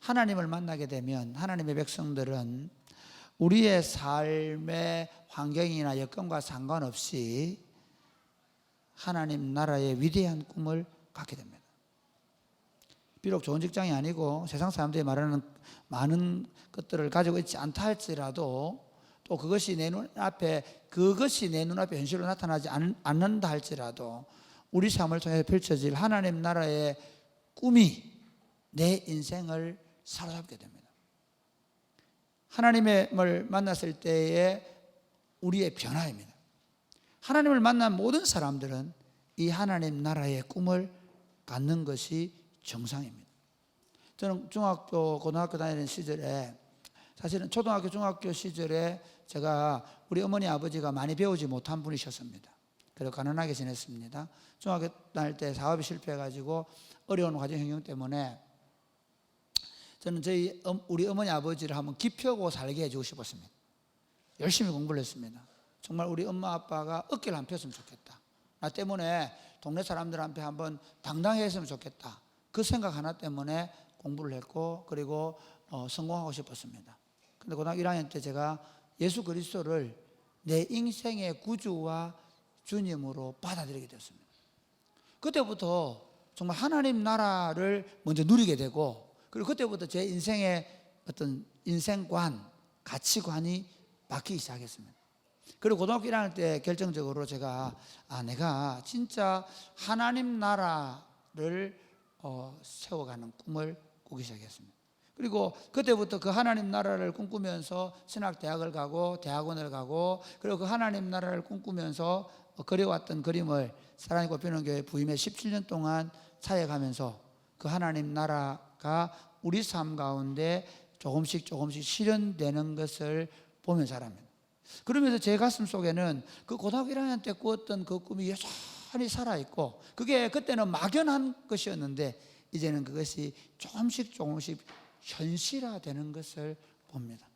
하나님을 만나게 되면 하나님의 백성들은 우리의 삶의 환경이나 여건과 상관없이 하나님 나라의 위대한 꿈을 갖게 됩니다. 비록 좋은 직장이 아니고 세상 사람들이 말하는 많은 것들을 가지고 있지 않다 할지라도, 또 그것이 내 눈앞에 현실로 나타나지 않는다 할지라도 우리 삶을 통해서 펼쳐질 하나님 나라의 꿈이 내 인생을 사로잡게 됩니다. 하나님을 만났을 때의 우리의 변화입니다. 하나님을 만난 모든 사람들은 이 하나님 나라의 꿈을 갖는 것이 정상입니다. 저는 중학교, 고등학교 다니는 시절에, 사실은 초등학교, 중학교 시절에 제가 우리 어머니 아버지가 많이 배우지 못한 분이셨습니다. 그래서 가난하게 지냈습니다. 중학교 다닐 때 사업이 실패해가지고 어려운 가정 환경 때문에 저는 우리 어머니 아버지를 한번 기펴고 살게 해주고 싶었습니다. 열심히 공부를 했습니다. 정말 우리 엄마 아빠가 어깨를 안 폈으면 좋겠다. 나 때문에 동네 사람들한테 한번 당당했으면 좋겠다. 그 생각 하나 때문에 공부를 했고, 그리고 성공하고 싶었습니다. 근데 고등학교 1학년 때 제가 예수 그리스도를 내 인생의 구주와 주님으로 받아들이게 되었습니다. 그때부터 정말 하나님 나라를 먼저 누리게 되고, 그리고 그때부터 제 인생의 어떤 인생관, 가치관이 바뀌기 시작했습니다. 그리고 고등학교 1학년 때 결정적으로 제가 내가 진짜 하나님 나라를 세워가는 꿈을 꾸기 시작했습니다. 그리고 그때부터 그 하나님 나라를 꿈꾸면서 신학대학을 가고 대학원을 가고, 그리고 그 하나님 나라를 꿈꾸면서 그려왔던 그림을 사랑의 꽃피우는 교회 부임해 17년 동안 사역하면서 그 하나님 나라가 우리 삶 가운데 조금씩 실현되는 것을 보며 자랍니다. 그러면서 제 가슴 속에는 그 고등학교 1학년 때 꾸었던 그 꿈이 여전히 살아있고, 그게 그때는 막연한 것이었는데 이제는 그것이 조금씩 현실화되는 것을 봅니다.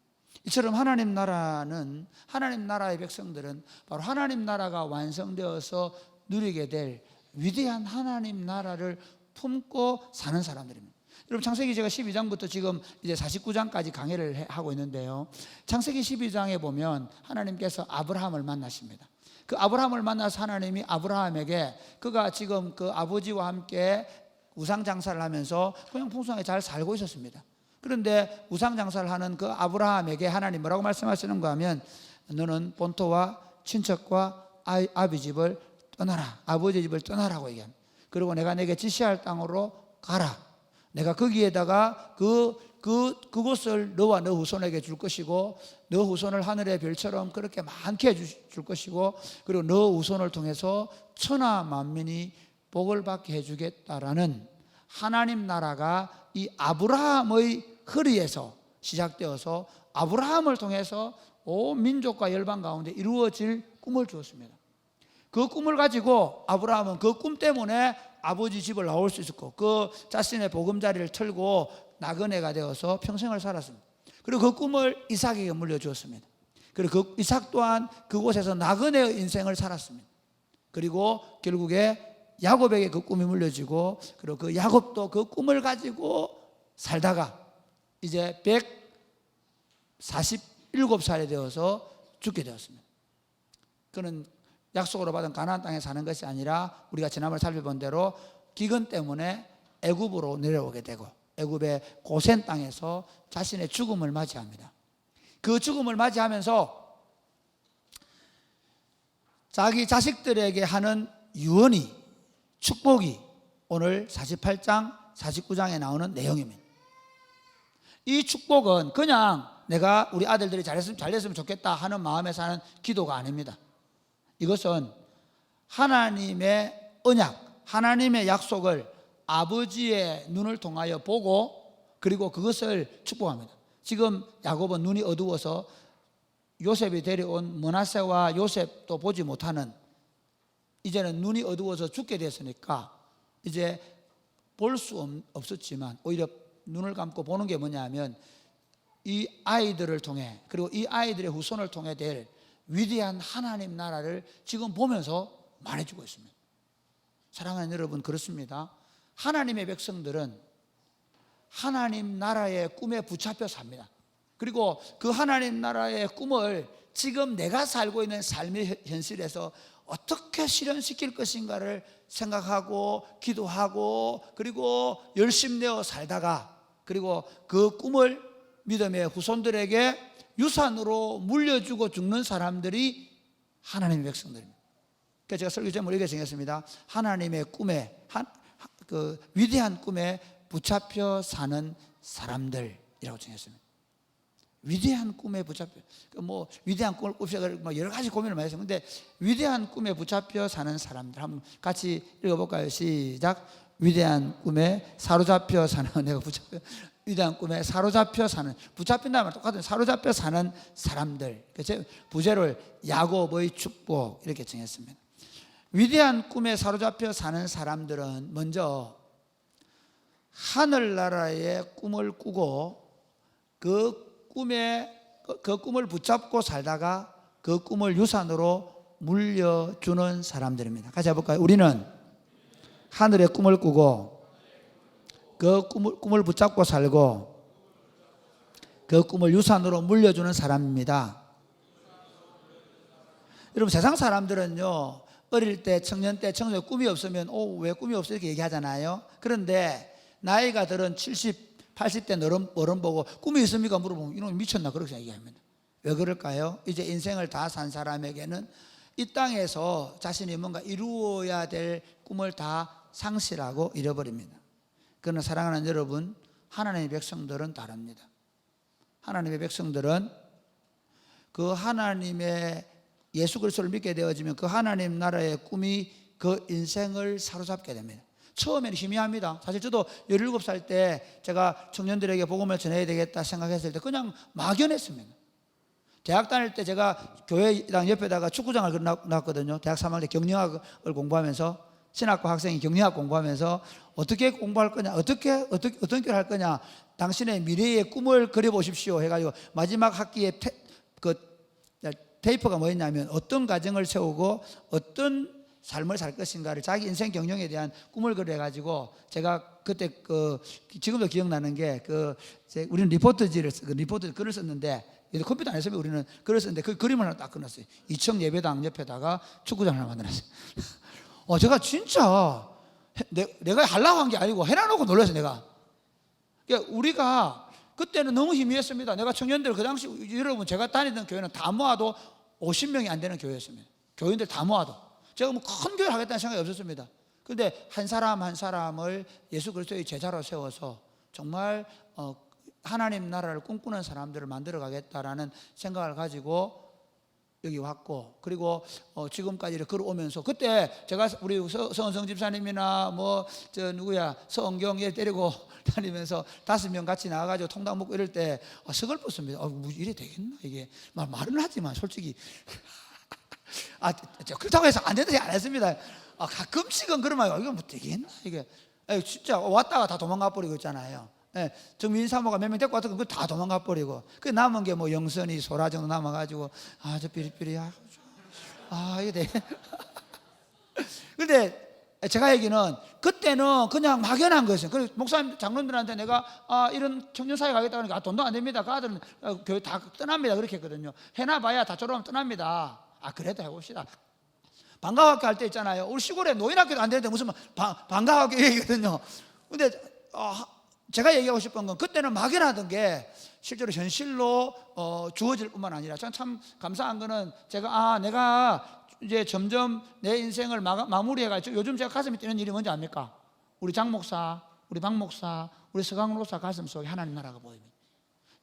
이처럼 하나님 나라의 백성들은 바로 하나님 나라가 완성되어서 누리게 될 위대한 하나님 나라를 품고 사는 사람들입니다. 여러분, 창세기 제가 12장부터 지금 이제 49장까지 강의를 하고 있는데요, 창세기 12장에 보면 하나님께서 아브라함을 만나십니다. 그 아브라함을 만나서 하나님이 아브라함에게, 그가 지금 그 아버지와 함께 우상 장사를 하면서 그냥 풍성하게 잘 살고 있었습니다. 그런데 우상 장사를 하는 그 아브라함에게 하나님 뭐라고 말씀하시는가 하면, 너는 본토와 친척과 아비 집을 떠나라, 아버지 집을 떠나라고 얘기합니다. 그리고 내가 내게 지시할 땅으로 가라. 내가 거기에다가 그곳을 너와 너 후손에게 줄 것이고, 너 후손을 하늘의 별처럼 그렇게 많게 해줄 것이고, 그리고 너 후손을 통해서 천하 만민이 복을 받게 해주겠다라는 하나님 나라가 이 아브라함의 허리에서 시작되어서 아브라함을 통해서 온 민족과 열방 가운데 이루어질 꿈을 주었습니다. 그 꿈을 가지고 아브라함은 그 꿈 때문에 아버지 집을 나올 수 있었고, 그 자신의 보금자리를 털고 나그네가 되어서 평생을 살았습니다. 그리고 그 꿈을 이삭에게 물려주었습니다. 그리고 그 이삭 또한 그곳에서 나그네의 인생을 살았습니다. 그리고 결국에 야곱에게 그 꿈이 물려지고, 그리고 그 야곱도 그 꿈을 가지고 살다가 이제 147살이 되어서 죽게 되었습니다. 그는 약속으로 받은 가나안 땅에 사는 것이 아니라 우리가 지난번에 살펴본 대로 기근 때문에 애굽으로 내려오게 되고, 애굽의 고센 땅에서 자신의 죽음을 맞이합니다. 그 죽음을 맞이하면서 자기 자식들에게 하는 유언이, 축복이 오늘 48장, 49장에 나오는 내용입니다. 이 축복은 그냥 내가 우리 아들들이 잘 됐으면 좋겠다 하는 마음에서 하는 기도가 아닙니다. 이것은 하나님의 언약, 하나님의 약속을 아버지의 눈을 통하여 보고, 그리고 그것을 축복합니다. 지금 야곱은 눈이 어두워서 요셉이 데려온 므낫세와 요셉도 보지 못하는, 이제는 눈이 어두워서 죽게 됐으니까 이제 볼 수 없었지만 오히려 눈을 감고 보는 게 뭐냐면 이 아이들을 통해, 그리고 이 아이들의 후손을 통해 될 위대한 하나님 나라를 지금 보면서 말해주고 있습니다. 사랑하는 여러분, 그렇습니다. 하나님의 백성들은 하나님 나라의 꿈에 붙잡혀 삽니다. 그리고 그 하나님 나라의 꿈을 지금 내가 살고 있는 삶의 현실에서 어떻게 실현시킬 것인가를 생각하고 기도하고 그리고 열심내어 살다가 그리고 그 꿈을 믿음의 후손들에게 유산으로 물려주고 죽는 사람들이 하나님의 백성들입니다. 그래서 제가 설교 제목을 이렇게 정했습니다. 하나님의 꿈에 그 위대한 꿈에 붙잡혀 사는 사람들이라고 정했습니다. 위대한 꿈에 붙잡혀 뭐 위대한 꿈을 꿉시다 뭐 여러 가지 고민을 많이 했어요. 근데 위대한 꿈에 붙잡혀 사는 사람들 한번 같이 읽어볼까요? 시작. 위대한 꿈에 사로잡혀 사는 내가 붙잡혀 위대한 꿈에 사로잡혀 사는 붙잡힌다는 말 똑같은 사로잡혀 사는 사람들. 제 부제를 야곱의 축복 이렇게 정했습니다. 위대한 꿈에 사로잡혀 사는 사람들은 먼저 하늘나라의 꿈을 꾸고 그 꿈을 붙잡고 살다가 그 꿈을 유산으로 물려주는 사람들입니다. 같이 해볼까요? 우리는 하늘의 꿈을 꾸고 그 꿈을 붙잡고 살고 그 꿈을 유산으로 물려주는 사람입니다. 여러분 세상 사람들은요 어릴 때 청년 때 청소에 꿈이 없으면 왜 꿈이 없어 이렇게 얘기하잖아요. 그런데 나이가 들은 70 80대 어른 보고 꿈이 있습니까? 물어보면 이놈 미쳤나 그렇게 얘기합니다. 왜 그럴까요? 이제 인생을 다 산 사람에게는 이 땅에서 자신이 뭔가 이루어야 될 꿈을 다 상실하고 잃어버립니다. 그러나 사랑하는 여러분, 하나님의 백성들은 다릅니다. 하나님의 백성들은 그 하나님의 예수 그리스도를 믿게 되어지면 그 하나님 나라의 꿈이 그 인생을 사로잡게 됩니다. 처음에는 희미합니다. 사실 저도 17살 때 제가 청년들에게 복음을 전해야 되겠다 생각했을 때 그냥 막연했습니다. 대학 다닐 때 제가 교회당 옆에다가 축구장을 놨거든요. 대학 3학년 때 경영학을 공부하면서 신학과 학생이 경영학 공부하면서 어떻게 공부할 거냐, 어떤 길 할 거냐, 당신의 미래의 꿈을 그려보십시오 해가지고 마지막 학기에 페이퍼가 뭐였냐면 어떤 가정을 세우고 어떤 삶을 살 것인가를 자기 인생 경영에 대한 꿈을 그려가지고 제가 그때 지금도 기억나는 게 우리는 리포트 글을 썼는데 컴퓨터 안 했으면 우리는 글을 썼는데 그 그림을 하나 딱 그렸어요. 2층 예배당 옆에다가 축구장을 하나 만들었어요. 제가 진짜 내가 하려고 한 게 아니고 해놔놓고 놀랐어요. 내가. 그러니까 우리가 그때는 너무 희미했습니다. 내가 청년들 그 당시 여러분 제가 다니던 교회는 다 모아도 50명이 안 되는 교회였습니다. 교인들 다 모아도. 제가 뭐 큰 교회를 하겠다는 생각이 없었습니다. 그런데 한 사람 한 사람을 예수 그리스도의 제자로 세워서 정말 하나님 나라를 꿈꾸는 사람들을 만들어 가겠다라는 생각을 가지고 여기 왔고 그리고 지금까지 이렇게 걸어오면서 그때 제가 우리 서은성 집사님이나 서은경에 데리고 다니면서 5명 같이 나와가지고 통닭 먹고 이럴 때 서글펐습니다. 뭐 이래 되겠나 이게 말은 하지만 솔직히 그렇다고 해서 안 된다고 안 했습니다. 가끔씩은 그러면 이거 뭐 되겠나 이게 진짜 왔다가 다 도망가 버리고 있잖아요. 정민 사모가 몇 명 데리고 왔던 거 다 도망가 버리고 그 남은 게 뭐 영선이 소라 정도 남아가지고 저 삐리삐리 이게 돼. 근데 제가 얘기는 그때는 그냥 막연한 거였어요. 그래서 목사님 장로님들한테 내가 이런 청년사회 가겠다 그러니까 돈도 안 됩니다. 그 아들은 교회 다 떠납니다. 그렇게 했거든요. 해놔봐야 다 졸업하면 떠납니다. 그래도 해봅시다. 방과학교 할 때 있잖아요. 우리 시골에 노인학교도 안 되는데 무슨 방과학교 얘기거든요. 근데 제가 얘기하고 싶은 건 그때는 막연하던 게 실제로 현실로 주어질 뿐만 아니라 참 감사한 거는 제가 내가 이제 점점 내 인생을 마무리해가지고 요즘 제가 가슴이 뛰는 일이 뭔지 압니까? 우리 장 목사, 우리 박 목사, 우리 서강 목사 가슴 속에 하나님 나라가 보입니다.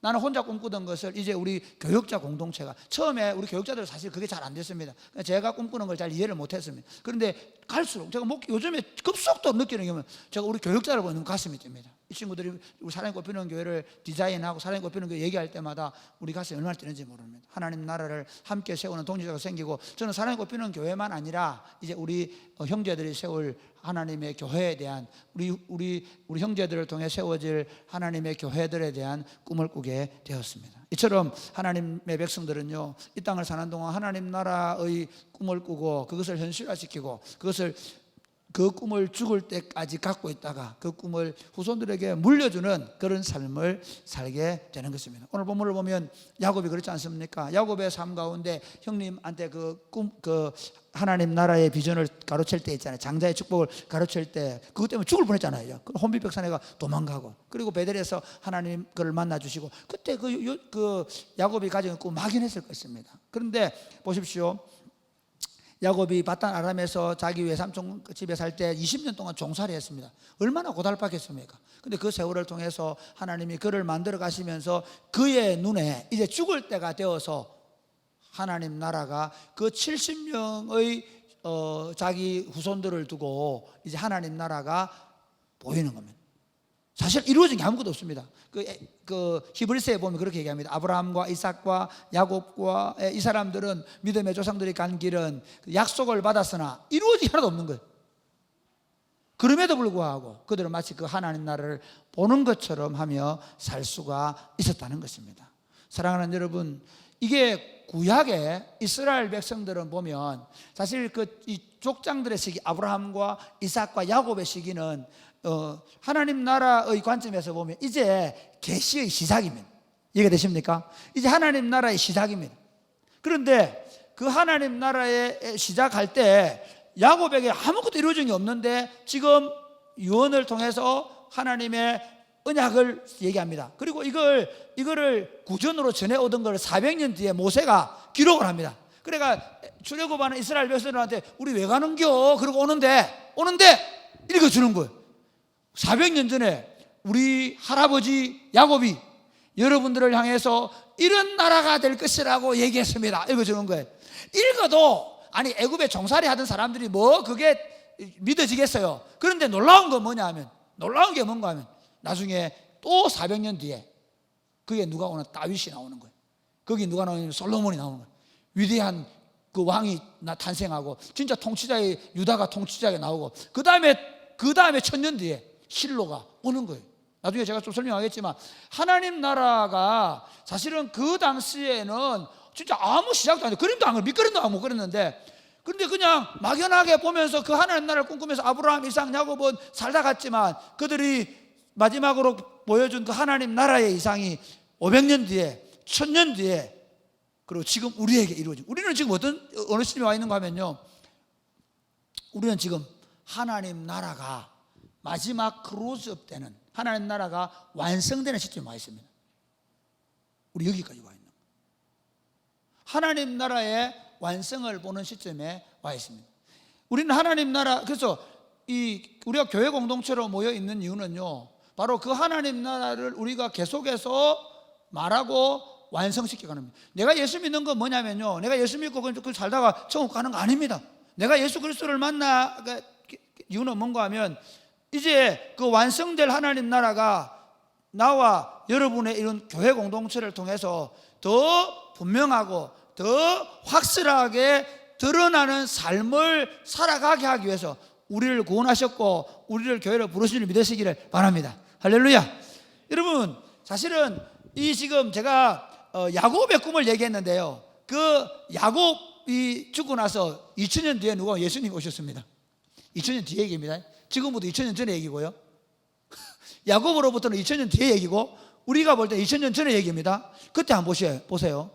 나는 혼자 꿈꾸던 것을 이제 우리 교육자 공동체가 처음에 우리 교육자들 사실 그게 잘 안 됐습니다. 제가 꿈꾸는 걸 잘 이해를 못했습니다. 그런데 갈수록 제가 요즘에 급속도로 느끼는 게 제가 우리 교육자를 보면 가슴이 뜁니다. 이 친구들이 우리 사랑이 꼽히는 교회를 디자인하고 사랑이 꼽히는 교회 얘기할 때마다 우리 가슴이 얼마나 뛰는지 모릅니다. 하나님 나라를 함께 세우는 동지자가 생기고 저는 사랑이 꼽히는 교회만 아니라 이제 우리 형제들이 세울 하나님의 교회에 대한 우리 형제들을 통해 세워질 하나님의 교회들에 대한 꿈을 꾸게 되었습니다. 이처럼 하나님의 백성들은요 이 땅을 사는 동안 하나님 나라의 꿈을 꾸고 그것을 현실화시키고 그것을 그 꿈을 죽을 때까지 갖고 있다가 그 꿈을 후손들에게 물려주는 그런 삶을 살게 되는 것입니다. 오늘 본문을 보면 야곱이 그렇지 않습니까? 야곱의 삶 가운데 형님한테 그 하나님 나라의 비전을 가로챌 때 있잖아요. 장자의 축복을 가로챌 때 그것 때문에 죽을 뻔했잖아요. 혼비백산해가 도망가고, 그리고 베델에서 하나님 그를 만나 주시고, 그때 그 야곱이 가진 꿈 막연했을 것입니다. 그런데 보십시오. 야곱이 바단 아람에서 자기 외삼촌 집에 살 때 20년 동안 종살이 했습니다. 얼마나 고달팠겠습니까? 근데 그 세월을 통해서 하나님이 그를 만들어 가시면서 그의 눈에 이제 죽을 때가 되어서 하나님 나라가 그 70명의 자기 후손들을 두고 이제 하나님 나라가 보이는 겁니다. 사실 이루어진 게 아무것도 없습니다. 그 히브리서에 보면 그렇게 얘기합니다. 아브라함과 이삭과 야곱과 이 사람들은 믿음의 조상들이 간 길은 약속을 받았으나 이루어진 게 하나도 없는 거예요. 그럼에도 불구하고 그들은 마치 그 하나님 나라를 보는 것처럼 하며 살 수가 있었다는 것입니다. 사랑하는 여러분, 이게 구약의 이스라엘 백성들은 보면 사실 이 족장들의 시기, 아브라함과 이삭과 야곱의 시기는 하나님 나라의 관점에서 보면 이제 계시의 시작입니다. 이해가 되십니까? 이제 하나님 나라의 시작입니다. 그런데 그 하나님 나라의 시작할 때 야곱에게 아무것도 이루어진 게 없는데 지금 유언을 통해서 하나님의 언약을 얘기합니다. 그리고 이거를 구전으로 전해 얻은 걸 400년 뒤에 모세가 기록을 합니다. 그러니까 출애굽하는 이스라엘 백성들한테 우리 왜 가는겨? 그러고 오는데 읽어주는 거예요. 400년 전에 우리 할아버지 야곱이 여러분들을 향해서 이런 나라가 될 것이라고 얘기했습니다. 읽어주는 거예요. 읽어도 아니 애굽에 종살이 하던 사람들이 뭐 그게 믿어지겠어요. 그런데 놀라운 건 뭐냐 하면, 놀라운 게 뭔가 하면 나중에 또 400년 뒤에 그게 누가 오나? 다윗이 나오는 거예요. 거기 누가 나오냐면 솔로몬이 나오는 거예요. 위대한 그 왕이 탄생하고 진짜 통치자의 유다가 통치자가 나오고 그 다음에 1000년 뒤에 실로가 오는 거예요. 나중에 제가 좀 설명하겠지만 하나님 나라가 사실은 그 당시에는 진짜 아무 시작도 안 돼. 그림도 안 그려. 밑그림도 안 못 그렸는데, 그런데 그냥 막연하게 보면서 그 하나님 나라를 꿈꾸면서 아브라함, 이삭, 야곱은 살다 갔지만 그들이 마지막으로 보여준 그 하나님 나라의 이상이 500년 뒤에 1000년 뒤에 그리고 지금 우리에게 이루어진, 우리는 지금 어느 시점에 와 있는가 하면요, 우리는 지금 하나님 나라가 마지막 크로즈업 되는, 하나님 나라가 완성되는 시점에 와 있습니다. 우리 여기까지 와 있는 거예요. 하나님 나라의 완성을 보는 시점에 와 있습니다. 우리는 하나님 나라, 그래서 우리가 교회 공동체로 모여 있는 이유는요, 바로 그 하나님 나라를 우리가 계속해서 말하고 완성시켜 가는 겁니다. 내가 예수 믿는 건 뭐냐면요, 내가 예수 믿고 그 살다가 천국 가는 거 아닙니다. 내가 예수 그리스도를 만나 이유는 뭔가 하면 이제 그 완성될 하나님 나라가 나와 여러분의 이런 교회 공동체를 통해서 더 분명하고 더 확실하게 드러나는 삶을 살아가게 하기 위해서 우리를 구원하셨고 우리를 교회로 부르시는 믿으시기를 바랍니다. 할렐루야. 여러분, 사실은 이 지금 제가 야곱의 꿈을 얘기했는데요, 그 야곱이 죽고 나서 2000년 뒤에 누가 예수님이 오셨습니다. 2000년 뒤에 얘기입니다. 지금부터 2000년 전에 얘기고요, 야곱으로부터는 2000년 뒤에 얘기고 우리가 볼 때 2000년 전에 얘기입니다. 그때 한번 보세요.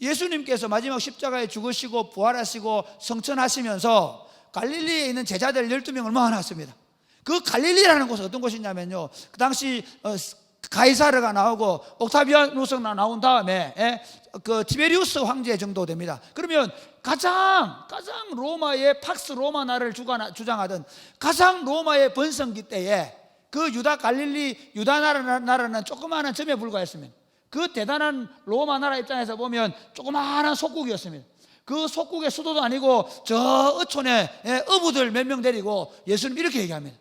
예수님께서 마지막 십자가에 죽으시고 부활하시고 성천하시면서 갈릴리에 있는 제자들 12명을 모아놨습니다. 그 갈릴리라는 곳은 어떤 곳이냐면요, 그 당시 가이사르가 나오고 옥타비아누스가 나온 다음에 그 티베리우스 황제 정도 됩니다. 그러면 가장 로마의 팍스 로마나를 주장하던 가장 로마의 번성기 때에 그 유다 나라는 조그마한 점에 불과했습니다. 그 대단한 로마 나라 입장에서 보면 조그마한 속국이었습니다. 그 속국의 수도도 아니고 저 어촌에 어부들 몇 명 데리고 예수님 이렇게 얘기합니다.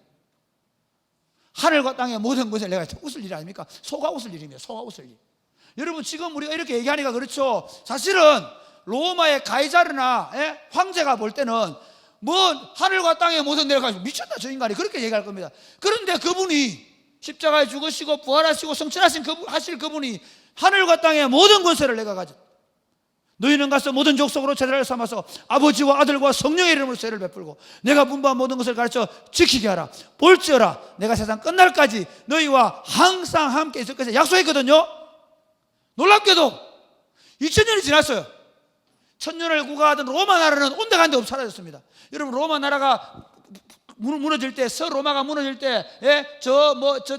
하늘과 땅의 모든 것을 내가 웃을 일 아닙니까? 소가 웃을 일입니다. 소가 웃을 일. 여러분, 지금 우리가 이렇게 얘기하니까 그렇죠. 사실은 로마의 가이사르나 황제가 볼 때는 뭐 하늘과 땅의 모든 내려가지고 미쳤나 저 인간이, 그렇게 얘기할 겁니다. 그런데 그분이 십자가에 죽으시고 부활하시고 성천하신 그분이 하늘과 땅의 모든 권세를 내가 가졌다. 너희는 가서 모든 족속으로 제자를 삼아서 아버지와 아들과 성령의 이름으로 세례를 베풀고 내가 분부한 모든 것을 가르쳐 지키게 하라. 볼지어라 내가 세상 끝날까지 너희와 항상 함께 있을 것을 약속했거든요. 놀랍게도 2000년이 지났어요. 1000년을 구가하던 로마 나라는 온데간데 없이 사라졌습니다. 여러분, 로마 나라가 무너질 때, 서로마가 무너질 때, 저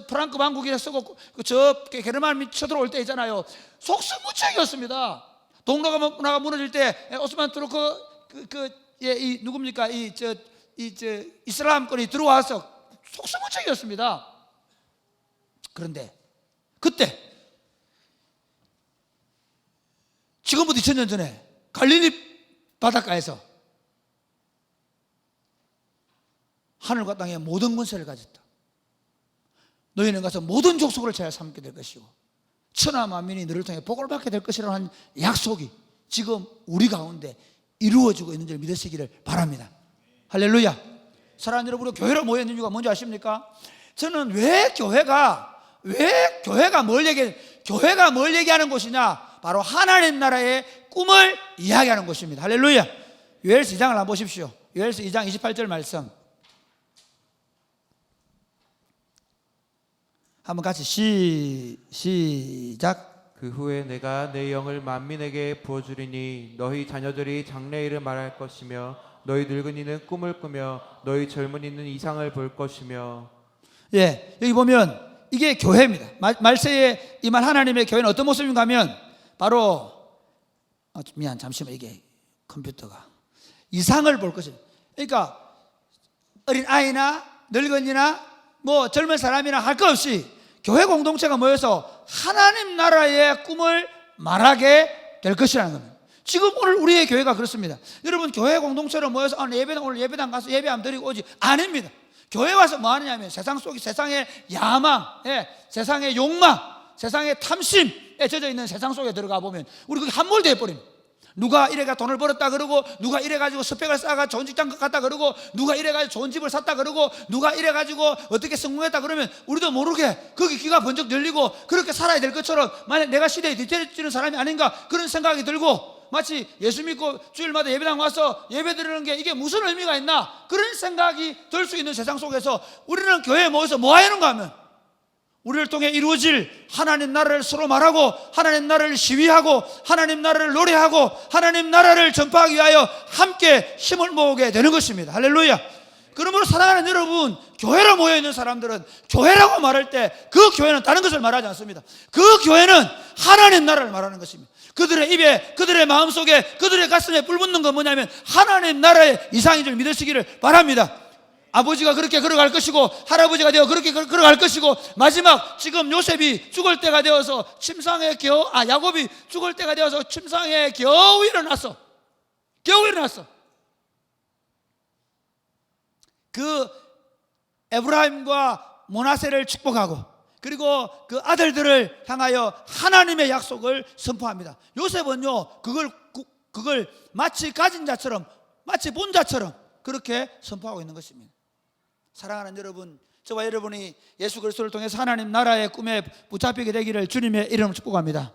프랑크 왕국이 쓰고 저 게르만 쳐들어올 때 있잖아요. 속수무책이었습니다. 동로가 무너질 때 오스만 투르크 누굽니까? 이슬람권이 들어와서 속수무책이었습니다. 그런데 그때 지금부터 2000년 전에 갈릴리 바닷가에서 하늘과 땅의 모든 권세를 가졌다. 너희는 가서 모든 족속을 제가 삼게 될 것이고 천하 만민이 너를 통해 복을 받게 될 것이라는 한 약속이 지금 우리 가운데 이루어지고 있는 줄 믿으시기를 바랍니다. 할렐루야. 사랑하는 여러분, 우리가 교회로 모여 있는 이유가 뭔지 아십니까? 저는 왜 교회가 뭘 얘기하는 곳이냐? 바로 하나님 나라의 꿈을 이야기하는 곳입니다. 할렐루야. 요엘서 2장을 한번 보십시오. 요엘서 2장 28절 말씀 한번 같이 시작. 그 후에 내가 내 영을 만민에게 부어주리니 너희 자녀들이 장래일을 말할 것이며 너희 늙은이는 꿈을 꾸며 너희 젊은이는 이상을 볼 것이며. 예, 여기 보면 이게 교회입니다. 말세에 임한 하나님의 교회는 어떤 모습인가 하면 바로 잠시만, 이게 컴퓨터가 이상을 볼 것입니다. 그러니까 어린 아이나 늙은이나 뭐 젊은 사람이나 할 것 없이 교회 공동체가 모여서 하나님 나라의 꿈을 말하게 될 것이라는 겁니다. 지금 오늘 우리의 교회가 그렇습니다. 여러분, 교회 공동체로 모여서 오늘 예배당 가서 예배 안 드리고 오지 아닙니다. 교회 와서 뭐 하느냐면 세상 속에 세상의 야망, 세상의 욕망, 세상의 탐심에 젖어 있는 세상 속에 들어가 보면 우리 그게 함몰되어 버립니다. 누가 이래가 돈을 벌었다 그러고, 누가 이래가지고 스펙을 쌓아가 좋은 직장 갔다 그러고, 누가 이래가지고 좋은 집을 샀다 그러고, 누가 이래가지고 어떻게 성공했다 그러면 우리도 모르게 거기 귀가 번쩍 열리고 그렇게 살아야 될 것처럼 만약 내가 시대에 뒤처지는 사람이 아닌가 그런 생각이 들고, 마치 예수 믿고 주일마다 예배당 와서 예배 드리는 게 이게 무슨 의미가 있나 그런 생각이 들 수 있는 세상 속에서 우리는 교회에 모여서 뭐 하는가 하면 우리를 통해 이루어질 하나님 나라를 서로 말하고, 하나님 나라를 시위하고, 하나님 나라를 노래하고, 하나님 나라를 전파하기 위하여 함께 힘을 모으게 되는 것입니다. 할렐루야. 그러므로 사랑하는 여러분, 교회로 모여있는 사람들은 교회라고 말할 때 그 교회는 다른 것을 말하지 않습니다. 그 교회는 하나님 나라를 말하는 것입니다. 그들의 입에, 그들의 마음속에, 그들의 가슴에 뿔붙는 건 뭐냐면 하나님 나라의 이상인 줄 믿으시기를 바랍니다. 아버지가 그렇게 걸어갈 것이고, 할아버지가 되어 그렇게 걸어갈 것이고, 마지막 지금 요셉이 죽을 때가 되어서 야곱이 죽을 때가 되어서 침상에 겨우 일어났어. 그 에브라임과 므낫세를 축복하고, 그리고 그 아들들을 향하여 하나님의 약속을 선포합니다. 요셉은요 그걸 마치 가진 자처럼, 마치 본 자처럼 그렇게 선포하고 있는 것입니다. 사랑하는 여러분, 저와 여러분이 예수 그리스도를 통해서 하나님 나라의 꿈에 붙잡히게 되기를 주님의 이름으로 축복합니다.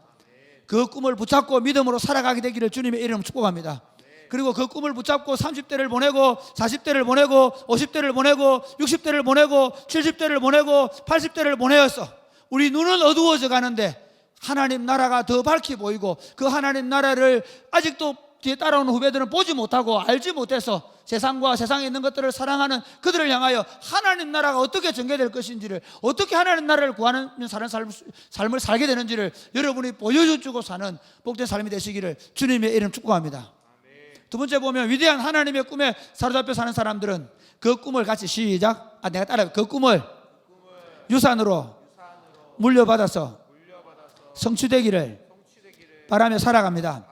그 꿈을 붙잡고 믿음으로 살아가게 되기를 주님의 이름으로 축복합니다. 그리고 그 꿈을 붙잡고 30대를 보내고 40대를 보내고 50대를 보내고 60대를 보내고 70대를 보내고 80대를 보내었어. 우리 눈은 어두워져 가는데 하나님 나라가 더 밝게 보이고, 그 하나님 나라를 아직도 뒤에 따라오는 후배들은 보지 못하고 알지 못해서 세상과 세상에 있는 것들을 사랑하는 그들을 향하여 하나님 나라가 어떻게 전개될 것인지를, 어떻게 하나님 나라를 구하는 삶을 살게 되는지를 여러분이 보여주고 사는 복된 삶이 되시기를 주님의 이름 축복합니다. 두 번째 보면 위대한 하나님의 꿈에 사로잡혀 사는 사람들은 그 꿈을 같이 시작. 내가 따라해. 그 꿈을 유산으로 물려받아서 성취되기를 바라며 살아갑니다.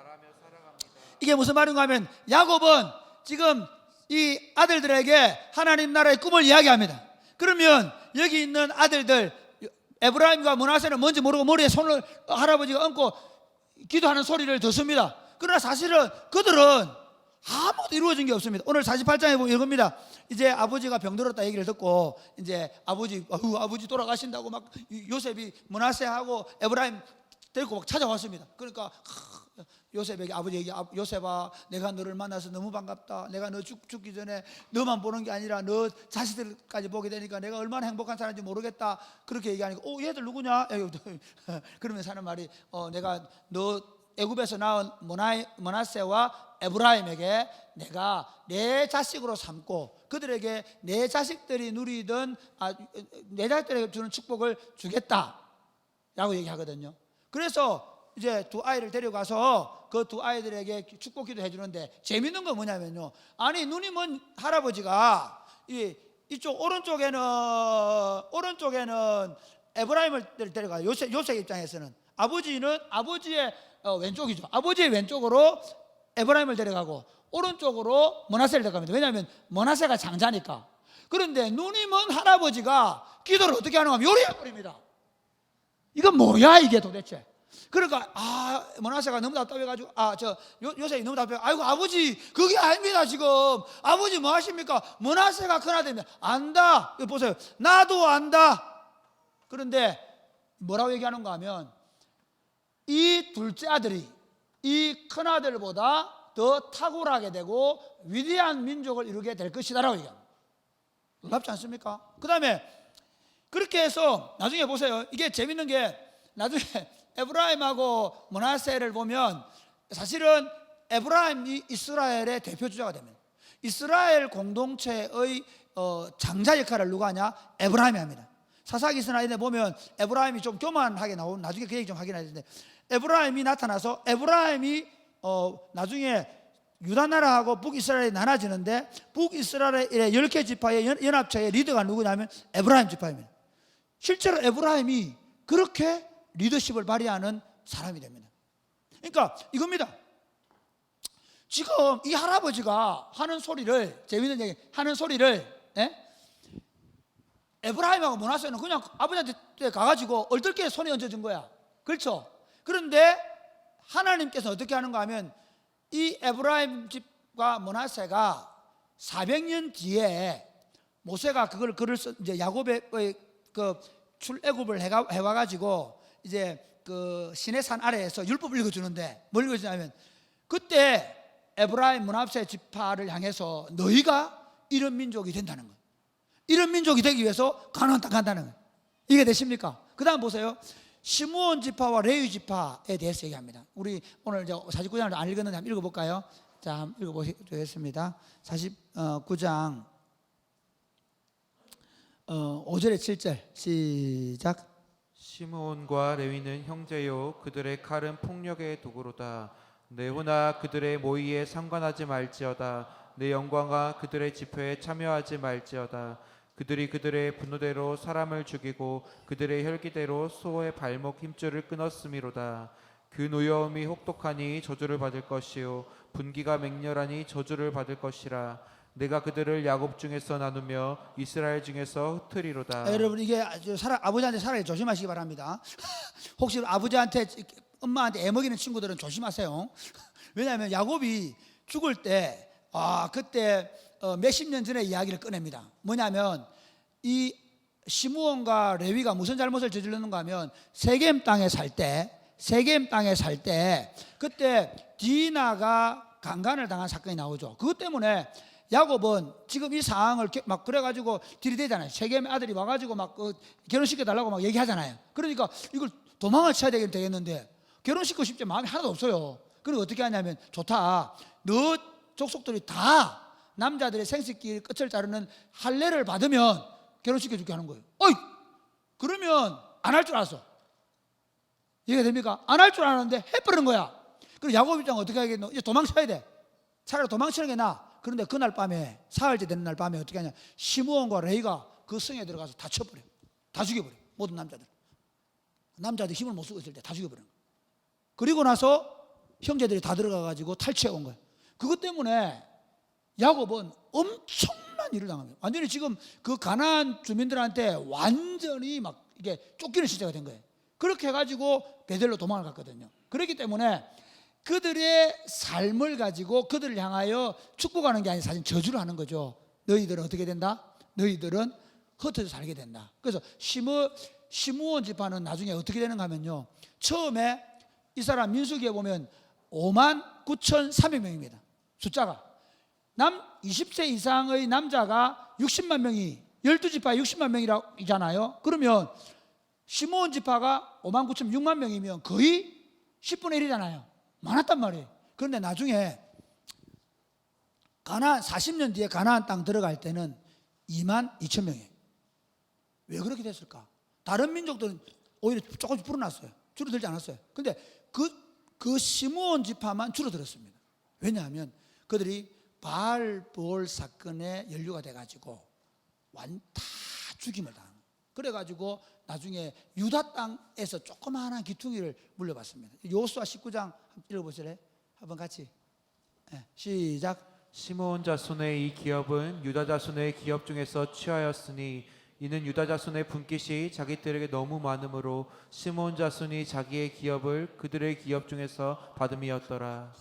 이게 무슨 말인가 하면 야곱은 지금 이 아들들에게 하나님 나라의 꿈을 이야기합니다. 그러면 여기 있는 아들들 에브라임과 므낫세는 뭔지 모르고 머리에 손을 할아버지가 얹고 기도하는 소리를 듣습니다. 그러나 사실은 그들은 아무것도 이루어진 게 없습니다. 오늘 48장에 보면 이겁니다. 이제 아버지가 병들었다 얘기를 듣고 이제 아버지 돌아가신다고 막 요셉이 므낫세하고 에브라임 데리고 막 찾아왔습니다. 그러니까 요셉에게 아버지에게 요셉아 내가 너를 만나서 너무 반갑다. 내가 너 죽기 전에 너만 보는 게 아니라 너 자식들까지 보게 되니까 내가 얼마나 행복한 사람인지 모르겠다. 그렇게 얘기하니까 얘들 누구냐? 그러면서 하는 말이 내가 너 애굽에서 낳은 므낫세와 에브라임에게 내가 내 자식으로 삼고 그들에게 내 자식들이 누리던 내 자식들에게 주는 축복을 주겠다라고 얘기하거든요. 그래서 이제 두 아이를 데려가서 그 두 아이들에게 축복 기도 해주는데 재밌는 건 뭐냐면요, 아니 눈이 먼 할아버지가 이쪽 오른쪽에는 에브라임을 데려가요. 요셉 입장에서는 아버지의 왼쪽이죠. 아버지의 왼쪽으로 에브라임을 데려가고 오른쪽으로 므낫세를 데려갑니다. 왜냐하면 므낫세가 장자니까. 그런데 눈이 먼 할아버지가 기도를 어떻게 하는가 하면 요리해버립니다. 이건 뭐야 이게 도대체. 그러니까 므낫세가 너무 답답해가지고 요셉이 너무 답답해. 아이고 아버지 그게 아닙니다. 지금 아버지 뭐 하십니까? 므낫세가 큰아들입니다. 안다. 이거 보세요. 나도 안다. 그런데 뭐라고 얘기하는가 하면 이 둘째 아들이 이 큰아들보다 더 탁월하게 되고 위대한 민족을 이루게 될 것이다라고 얘기합니다. 놀랍지 않습니까? 그 다음에 그렇게 해서 나중에 보세요. 이게 재밌는 게 나중에 에브라임하고 므낫세를 보면 사실은 에브라임이 이스라엘의 대표 주자가 됩니다. 이스라엘 공동체의 장자 역할을 누가 하냐? 에브라임이 합니다. 사사기서나 보면 에브라임이 좀 교만하게 나오는, 나중에 그 얘기 좀 하긴 하는데, 에브라임이 나타나서 에브라임이 나중에 유다 나라하고 북이스라엘이 나눠지는데 북이스라엘의 10개 지파의 연합체의 리더가 누구냐면 에브라임 지파입니다. 실제로 에브라임이 그렇게 리더십을 발휘하는 사람이 됩니다. 그러니까 이겁니다. 지금 이 할아버지가 하는 소리를, 재밌는 얘기 하는 소리를, 에브라임하고 므낫세는 그냥 아버지한테 가가지고 얼떨결에 손에 얹어준 거야. 그렇죠? 그런데 하나님께서 어떻게 하는가 하면 이 에브라임 집과 므낫세가 400년 뒤에 모세가 글을 이제 야곱의 그 출애굽을 해와가지고 이제 그 시내산 아래에서 율법을 읽어주는데 뭘 읽어주냐면 그때 에브라임 므낫세 지파를 향해서 너희가 이런 민족이 된다는 거예요. 이런 민족이 되기 위해서 가나안 땅 간다는 거예요. 이게 되십니까? 그 다음 보세요. 시므온 지파와 레위 지파에 대해서 얘기합니다. 우리 오늘 49장을 안 읽었는데 한번 읽어볼까요? 자, 한번 읽어보겠습니다. 49장 5절에 7절 시작. 시므온과 레위는 형제요 그들의 칼은 폭력의 도구로다. 내 혼아 그들의 모의에 상관하지 말지어다. 내 영광아 그들의 집회에 참여하지 말지어다. 그들이 그들의 분노대로 사람을 죽이고 그들의 혈기대로 소의 발목 힘줄을 끊었음이로다. 그 노여움이 혹독하니 저주를 받을 것이요 분기가 맹렬하니 저주를 받을 것이라. 내가 그들을 야곱 중에서 나누며 이스라엘 중에서 흩으리로다. 여러분 이게 아버지한테 살아야 조심하시기 바랍니다. 혹시 아버지한테 엄마한테 애먹이는 친구들은 조심하세요. 왜냐하면 야곱이 죽을 때 그때 몇십 년 전의 이야기를 꺼냅니다. 뭐냐면 이 시므온과 레위가 무슨 잘못을 저질렀는가 하면 세겜 땅에 살 때 그때 디나가 강간을 당한 사건이 나오죠. 그것 때문에 야곱은 지금 이 상황을 막 그래가지고 들이대잖아요. 세겜 아들이 와가지고 막 결혼시켜달라고 막 얘기하잖아요. 그러니까 이걸 도망을 쳐야 되겠는데 결혼시키고 싶지 마음이 하나도 없어요. 그리고 어떻게 하냐면 좋다. 너 족속들이 다 남자들의 생식기 끝을 자르는 할례를 받으면 결혼시켜줄게 하는 거예요. 그러면 안 할 줄 알았어. 이해가 됩니까? 안 할 줄 알았는데 해버리는 거야. 그리고 야곱 입장은 어떻게 하겠노? 이제 도망쳐야 돼. 차라리 도망치는 게 나아. 그런데 그날 밤에 사흘째 되는 날 밤에 어떻게 하냐? 시므온과 레위가 그 성에 들어가서 다 쳐버려. 다 죽여버려. 모든 남자들 힘을 못 쓰고 있을 때 다 죽여버려. 그리고 나서 형제들이 다 들어가가지고 탈취해 온 거예요. 그것 때문에 야곱은 엄청난 일을 당합니다. 완전히 지금 그 가나안 주민들한테 완전히 막 이게 쫓기는 시대가 된 거예요. 그렇게 해가지고 베델로 도망을 갔거든요. 그렇기 때문에 그들의 삶을 가지고 그들을 향하여 축복하는 게 아니라 사실 저주를 하는 거죠. 너희들은 어떻게 된다? 너희들은 흩어져 살게 된다. 그래서 시므온 지파는 나중에 어떻게 되는가 하면요, 처음에 이 사람 민수기에 보면 59,300명입니다. 숫자가. 20세 이상의 남자가 60만 명이 12지파 60만 명이잖아요. 그러면 시므온 지파가 59,6만 명이면 거의 10분의 1이잖아요. 많았단 말이에요. 그런데 나중에 가나안 40년 뒤에 가나안 땅 들어갈 때는 2만 2천 명이에요. 왜 그렇게 됐을까? 다른 민족들은 오히려 조금씩 불어났어요. 줄어들지 않았어요. 그런데 그 시므온 지파만 줄어들었습니다. 왜냐하면 그들이 바알볼 사건에 연루가 돼가지고 다 죽임을 당한 거예요. 그래가지고 나중에 유다 땅에서 조그마한 기퉁이를 물려받습니다. 여호수아 19장 읽어보실래요? 한번 같이. 네, 시작. 시므온 자손의 이 기업은 유다 자손의 기업 중에서 취하였으니 이는 유다 자손의 분깃이 자기들에게 너무 많으므로 시므온 자손이 자기의 기업을 그들의 기업 중에서 받음이었더라.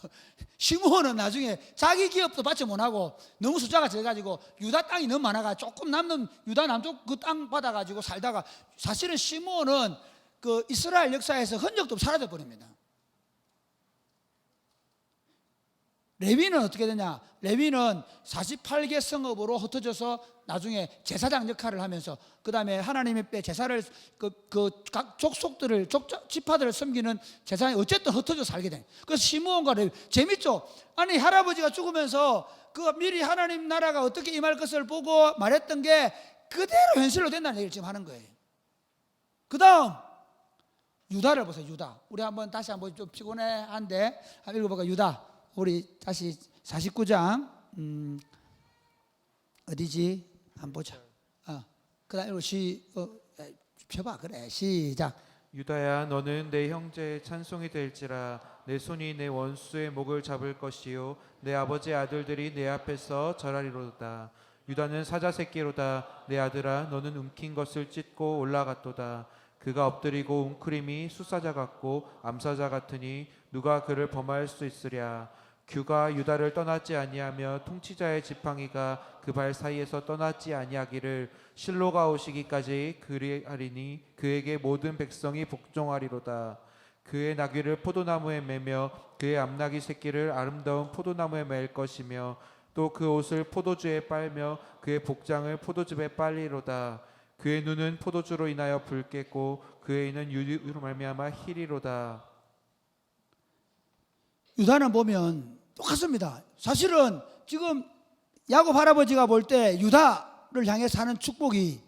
시므온은 나중에 자기 기업도 받지 못하고 너무 숫자가 적어가지고 유다 땅이 너무 많아가 조금 남는 유다 남쪽 그 땅 받아가지고 살다가 사실은 시므온은 그 이스라엘 역사에서 흔적도 사라져 버립니다. 레위는 어떻게 되냐? 레위는 48개 성읍으로 흩어져서 나중에 제사장 역할을 하면서 그 다음에 하나님의 때 제사를 각 족속들을 지파들을 섬기는 제사장이 어쨌든 흩어져 살게 돼. 그래서 시므온과 레위 재밌죠? 아니 할아버지가 죽으면서 그 미리 하나님 나라가 어떻게 임할 것을 보고 말했던 게 그대로 현실로 된다는 얘기를 지금 하는 거예요. 그 다음 유다를 보세요. 유다. 우리 다시 한번 좀 피곤해한데 한번 읽어볼까? 유다. 우리 다시 49장 어디지? 한번 보자. 그 다음에 펴봐. 그래. 시작. 유다야 너는 내 형제의 찬송이 될지라 내 손이 내 원수의 목을 잡을 것이요 내 아버지의 아들들이 내 앞에서 절하리로다. 유다는 사자 새끼로다. 내 아들아 너는 움킨 것을 찢고 올라갔도다. 그가 엎드리고 웅크림이 수사자 같고 암사자 같으니 누가 그를 범할 수 있으랴. 규가 유다를 떠나지 아니하며 통치자의 지팡이가 그 발 사이에서 떠나지 아니하기를 실로가 오시기까지 그리하리니 그에게 모든 백성이 복종하리로다. 그의 나귀를 포도나무에 매며 그의 암나귀 새끼를 아름다운 포도나무에 맬 것이며 또 그 옷을 포도주에 빨며 그의 복장을 포도즙에 빨리로다. 그의 눈은 포도주로 인하여 붉겠고 그의 이는 유로 말미암아 희리로다. 유다는 보면 똑같습니다. 사실은 지금 야곱 할아버지가 볼 때 유다를 향해 사는 축복이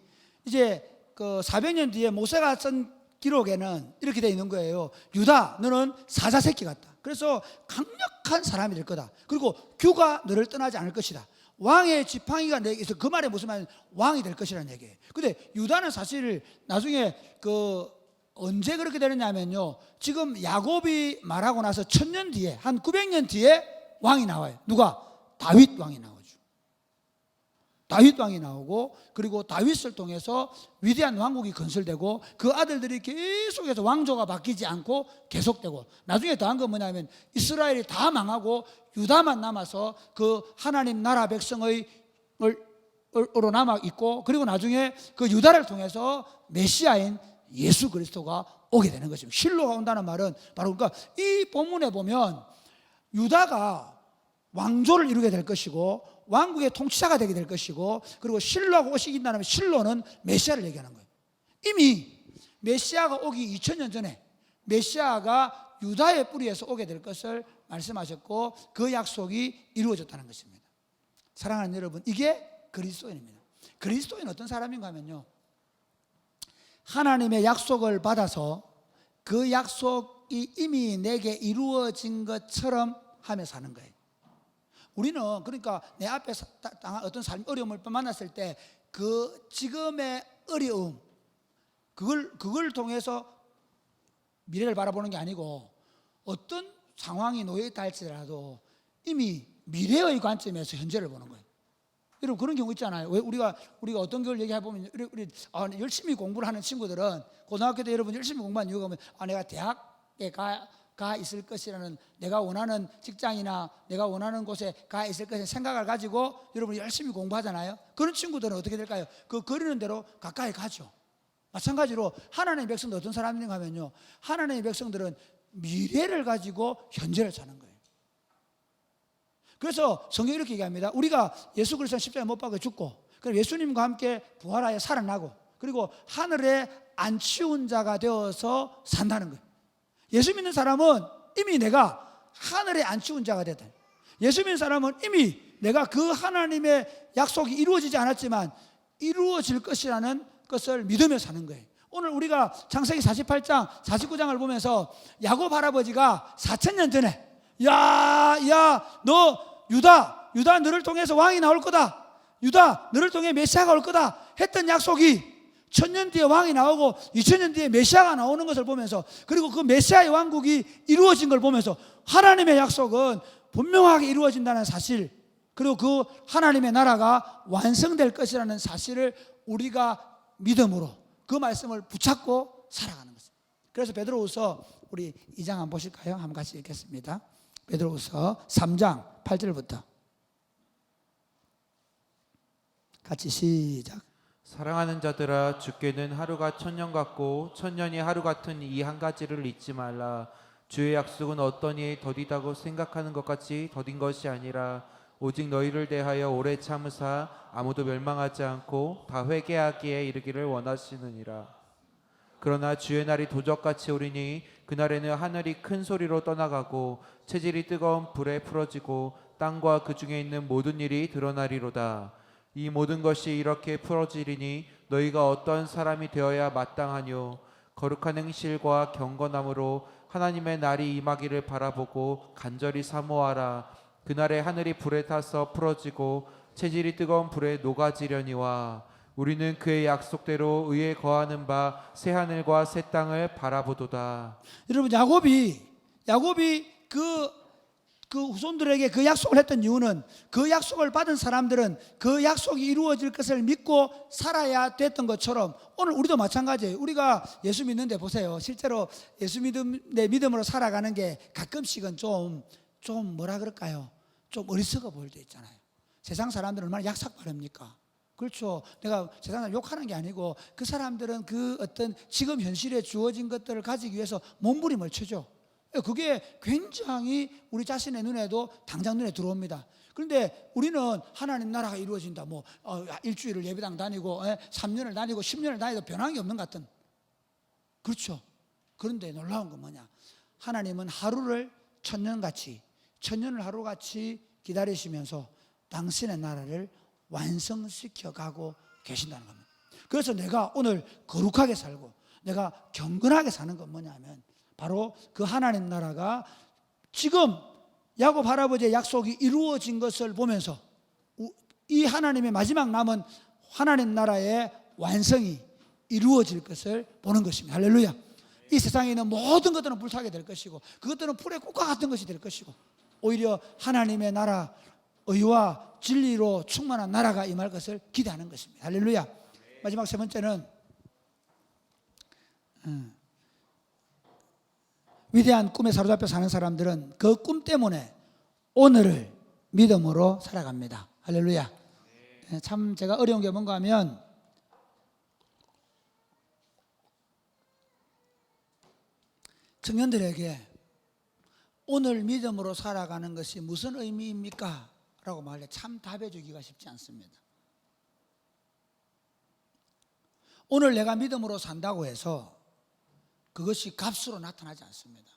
이제 그 400년 뒤에 모세가 쓴 기록에는 이렇게 되어 있는 거예요. 유다 너는 사자 새끼 같다. 그래서 강력한 사람이 될 거다. 그리고 규가 너를 떠나지 않을 것이다. 왕의 지팡이가 내게 있어. 그 말에 무슨 말이냐면 왕이 될 것이라는 얘기예요. 근데 유다는 사실 나중에 언제 그렇게 되느냐면요. 지금 야곱이 말하고 나서 1000년 뒤에 한 900년 뒤에 왕이 나와요. 누가? 다윗 왕이 나오죠. 다윗 왕이 나오고 그리고 다윗을 통해서 위대한 왕국이 건설되고 그 아들들이 계속해서 왕조가 바뀌지 않고 계속되고 나중에 더한 건 뭐냐면 이스라엘이 다 망하고 유다만 남아서 그 하나님 나라 백성의 으로 남아 있고 그리고 나중에 그 유다를 통해서 메시아인 예수 그리스도가 오게 되는 것입니다. 실로가 온다는 말은 바로 그러니까 이 본문에 보면 유다가 왕조를 이루게 될 것이고 왕국의 통치자가 되게 될 것이고 그리고 실로가 오시긴다는 실로는 메시아를 얘기하는 거예요. 이미 메시아가 오기 2000년 전에 메시아가 유다의 뿌리에서 오게 될 것을 말씀하셨고 그 약속이 이루어졌다는 것입니다. 사랑하는 여러분, 이게 그리스도인입니다. 그리스도인 어떤 사람인가 하면요, 하나님의 약속을 받아서 그 약속이 이미 내게 이루어진 것처럼 하며 사는 거예요. 우리는 그러니까 내 앞에 어떤 삶 어려움을 만났을 때 그 지금의 어려움 그걸 통해서 미래를 바라보는 게 아니고 어떤 상황이 놓여 있다 할지라도 이미 미래의 관점에서 현재를 보는 거예요. 여러분 그런 경우 있잖아요. 왜 우리가 어떤 걸 얘기해 보면 우리 열심히 공부를 하는 친구들은 고등학교 때 여러분 열심히 공부한 이유가 뭐냐면 내가 대학에 가 있을 것이라는 내가 원하는 직장이나 내가 원하는 곳에 가 있을 것이라는 생각을 가지고 여러분이 열심히 공부하잖아요. 그런 친구들은 어떻게 될까요? 그 거리는 대로 가까이 가죠. 마찬가지로 하나님의 백성도 어떤 사람인가 하면요, 하나님의 백성들은 미래를 가지고 현재를 사는 거예요. 그래서 성경이 이렇게 얘기합니다. 우리가 예수 그리스도 십자가에 못 박혀 죽고, 그럼 예수님과 함께 부활하여 살아나고, 그리고 하늘에 안 치운 자가 되어서 산다는 거예요. 예수 믿는 사람은 이미 내가 하늘에 안 치운 자가 됐다. 예수 믿는 사람은 이미 내가 그 하나님의 약속이 이루어지지 않았지만 이루어질 것이라는 것을 믿으며 사는 거예요. 오늘 우리가 창세기 48장, 49장을 보면서 야곱 할아버지가 4000년 전에 너 유다 너를 통해서 왕이 나올 거다, 유다 너를 통해 메시아가 올 거다 했던 약속이 1000년 뒤에 왕이 나오고 2000년 뒤에 메시아가 나오는 것을 보면서, 그리고 그 메시아의 왕국이 이루어진 걸 보면서 하나님의 약속은 분명하게 이루어진다는 사실, 그리고 그 하나님의 나라가 완성될 것이라는 사실을 우리가 믿음으로 그 말씀을 붙잡고 살아가는 것입니다. 그래서 베드로후서 우리 2장 한번 보실까요? 한번 같이 읽겠습니다. 베드로후서 3장 8절부터 같이 시작. 사랑하는 자들아, 주께는 하루가 1000년 같고 1000년이 하루 같은 이 한 가지를 잊지 말라. 주의 약속은 어떠니 더디다고 생각하는 것 같이 더딘 것이 아니라 오직 너희를 대하여 오래 참으사 아무도 멸망하지 않고 다 회개하기에 이르기를 원하시느니라. 그러나 주의 날이 도적같이 오리니 그날에는 하늘이 큰 소리로 떠나가고 체질이 뜨거운 불에 풀어지고 땅과 그 중에 있는 모든 일이 드러나리로다. 이 모든 것이 이렇게 풀어지리니 너희가 어떤 사람이 되어야 마땅하뇨. 거룩한 행실과 경건함으로 하나님의 날이 임하기를 바라보고 간절히 사모하라. 그날에 하늘이 불에 타서 풀어지고 체질이 뜨거운 불에 녹아지려니와 우리는 그의 약속대로 의에 거하는 바 새 하늘과 새 땅을 바라보도다. 여러분, 야곱이 그 후손들에게 그 약속을 했던 이유는 그 약속을 받은 사람들은 그 약속이 이루어질 것을 믿고 살아야 됐던 것처럼 오늘 우리도 마찬가지예요. 우리가 예수 믿는데 보세요. 실제로 예수 내 믿음으로 살아가는 게 가끔씩은 좀 뭐라 그럴까요? 좀 어리석어 보일 때 있잖아요. 세상 사람들은 얼마나 약삭 바릅니까? 그렇죠. 내가 세상을 욕하는 게 아니고 그 사람들은 그 어떤 지금 현실에 주어진 것들을 가지기 위해서 몸부림을 치죠. 그게 굉장히 우리 자신의 눈에도 당장 눈에 들어옵니다. 그런데 우리는 하나님 나라가 이루어진다, 일주일을 예배당 다니고 3년을 다니고 10년을 다니도 변한 게 없는 것 같은. 그렇죠. 그런데 놀라운 건 뭐냐, 하나님은 하루를 1000년같이, 1000년을 하루같이 기다리시면서 당신의 나라를 완성시켜 가고 계신다는 겁니다. 그래서 내가 오늘 거룩하게 살고 내가 경건하게 사는 건 뭐냐면 바로 그 하나님 나라가 지금 야곱 할아버지의 약속이 이루어진 것을 보면서 이 하나님의 마지막 남은 하나님 나라의 완성이 이루어질 것을 보는 것입니다. 할렐루야. 이 세상에 있는 모든 것들은 불타게 될 것이고 그것들은 불의 꽃과 같은 것이 될 것이고 오히려 하나님의 나라, 의와 진리로 충만한 나라가 임할 것을 기대하는 것입니다. 할렐루야. 마지막 세 번째는 위대한 꿈에 사로잡혀 사는 사람들은 그 꿈 때문에 오늘을 믿음으로 살아갑니다. 할렐루야. 참 제가 어려운 게 뭔가 하면 청년들에게 오늘 믿음으로 살아가는 것이 무슨 의미입니까? 라고 말해 참 답해주기가 쉽지 않습니다. 오늘 내가 믿음으로 산다고 해서 그것이 값으로 나타나지 않습니다.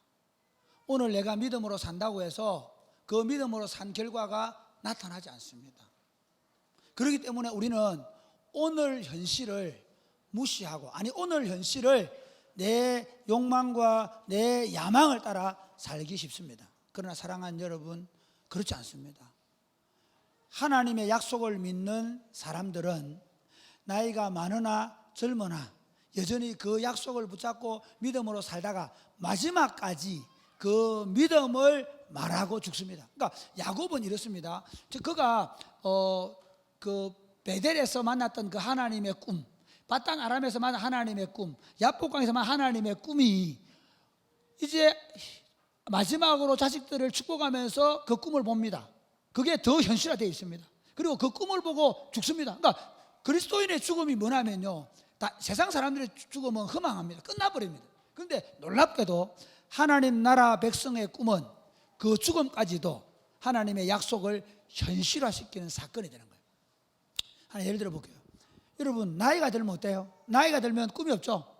오늘 내가 믿음으로 산다고 해서 그 믿음으로 산 결과가 나타나지 않습니다. 그렇기 때문에 우리는 오늘 현실을 무시하고, 아니 오늘 현실을 내 욕망과 내 야망을 따라 살기 쉽습니다. 그러나 사랑하는 여러분, 그렇지 않습니다. 하나님의 약속을 믿는 사람들은 나이가 많으나 젊으나 여전히 그 약속을 붙잡고 믿음으로 살다가 마지막까지 그 믿음을 말하고 죽습니다. 그러니까 야곱은 이렇습니다. 그가 그 베델에서 만났던 그 하나님의 꿈, 바단 아람에서 만난 하나님의 꿈, 야복강에서 만난 하나님의 꿈이 이제 마지막으로 자식들을 축복하면서 그 꿈을 봅니다. 그게 더 현실화되어 있습니다. 그리고 그 꿈을 보고 죽습니다. 그러니까 그리스도인의 죽음이 뭐냐면요, 다 세상 사람들의 죽음은 허망합니다. 끝나버립니다. 그런데 놀랍게도 하나님 나라 백성의 꿈은 그 죽음까지도 하나님의 약속을 현실화시키는 사건이 되는 거예요. 하나 예를 들어 볼게요. 여러분 나이가 들면 어때요? 나이가 들면 꿈이 없죠?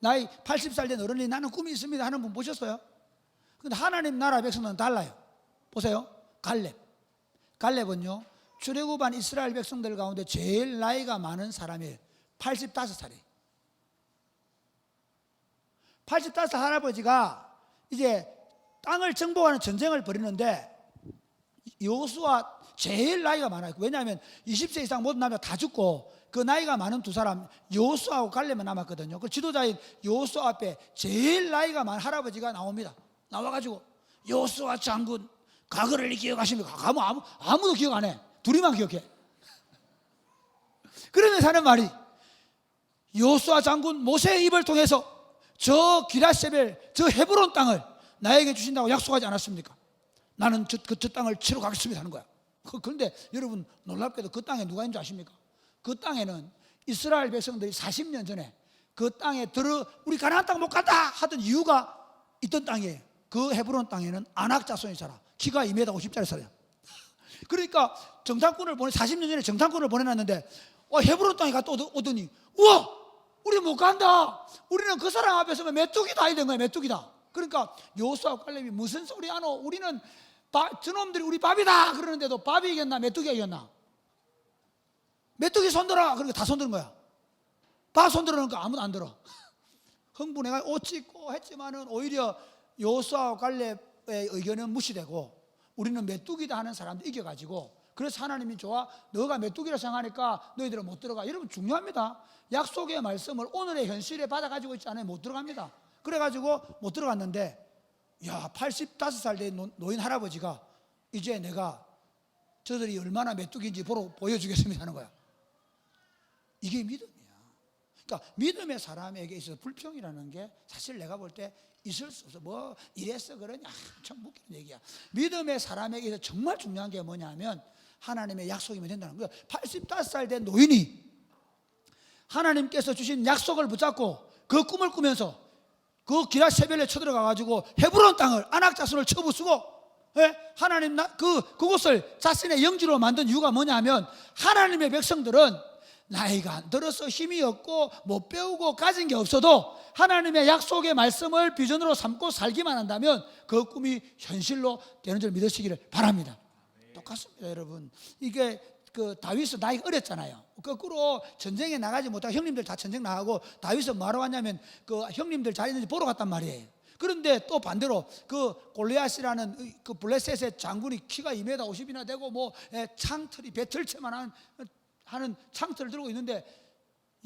나이 80살 된 어른이 나는 꿈이 있습니다 하는 분 보셨어요? 근데 하나님 나라 백성은 달라요. 보세요. 갈렙은요 출애굽한 이스라엘 백성들 가운데 제일 나이가 많은 사람이에요. 85살이에요 85살 할아버지가 이제 땅을 정복하는 전쟁을 벌이는데 여호수아 제일 나이가 많아요. 왜냐하면 20세 이상 모든 남자 다 죽고 그 나이가 많은 두 사람 여호수아하고 갈렙만 남았거든요. 그 지도자인 여호수아 앞에 제일 나이가 많은 할아버지가 나옵니다. 나와가지고 여호수아 장군 과거를 기억하십니까? 아무도 기억 안 해. 둘이만 기억해. 그러면서 하는 말이 여호수아 장군 모세의 입을 통해서 저 기라세벨 저 헤브론 땅을 나에게 주신다고 약속하지 않았습니까? 나는 저 땅을 치러 가겠습니다 하는 거야. 그런데 여러분 놀랍게도 그 땅에 누가 있는 줄 아십니까? 그 땅에는 이스라엘 백성들이 40년 전에 그 땅에 우리 가나안 땅 못 간다 하던 이유가 있던 땅이에요. 그 헤브론 땅에는 아낙 자손이 살아. 키가 2m 50짜리 살아요. 그러니까 40년 전에 정탐꾼을 보내놨는데 헤브론 땅에 갔다 오더니 우와 우리 못 간다. 우리는 그 사람 앞에 서면 메뚜기다 이런 거야. 메뚜기다. 그러니까 여호수아 갈렙이 무슨 소리 하노? 우리는 저놈들이 우리 밥이다 그러는데도 밥이 이겼나 메뚜기가 이겼나? 메뚜기 손들어. 그러니까 다 손드는 거야. 밥 손들어놓으니까 아무도 안 들어. 흥분해가 옷 찢고 했지만은 오히려 여호수아 갈렙의 의견은 무시되고 우리는 메뚜기다 하는 사람도 이겨가지고 그래서 하나님이 좋아 너가 메뚜기라 생각하니까 너희들은 못 들어가. 여러분 중요합니다. 약속의 말씀을 오늘의 현실에 받아가지고 있지 않으면 못 들어갑니다. 그래가지고 못 들어갔는데 85살 된 노인 할아버지가 이제 내가 저들이 얼마나 메뚜기인지 보여주겠습니다 하는 거야. 이게 믿음이야. 그러니까 믿음의 사람에게 있어서 불평이라는 게 사실 내가 볼 때 있을 수 없어. 뭐 이래서 그러냐 참 웃기는 얘기야. 믿음의 사람에게 있어서 정말 중요한 게 뭐냐면 하나님의 약속이면 된다는 거야. 85살 된 노인이 하나님께서 주신 약속을 붙잡고 그 꿈을 꾸면서 그 기라세벨에 쳐들어가 가지고 헤브론 땅을 아낙 자손을 쳐부수고 하나님 그곳을 자신의 영지로 만든 이유가 뭐냐면 하나님의 백성들은 나이가 안 들어서 힘이 없고 못 배우고 가진 게 없어도 하나님의 약속의 말씀을 비전으로 삼고 살기만 한다면 그 꿈이 현실로 되는 줄 믿으시기를 바랍니다. 똑같습니다 여러분. 이게 그 다윗은 나이가 어렸잖아요. 거꾸로 전쟁에 나가지 못하고 형님들 다 전쟁 나가고 다윗은 뭐하러 왔냐면 그 형님들 잘 있는지 보러 갔단 말이에요. 그런데 또 반대로 그 골리앗이라는 그 블레셋의 장군이 키가 2m 50이나 되고 뭐 창틀이 배틀채만 하는 창틀을 들고 있는데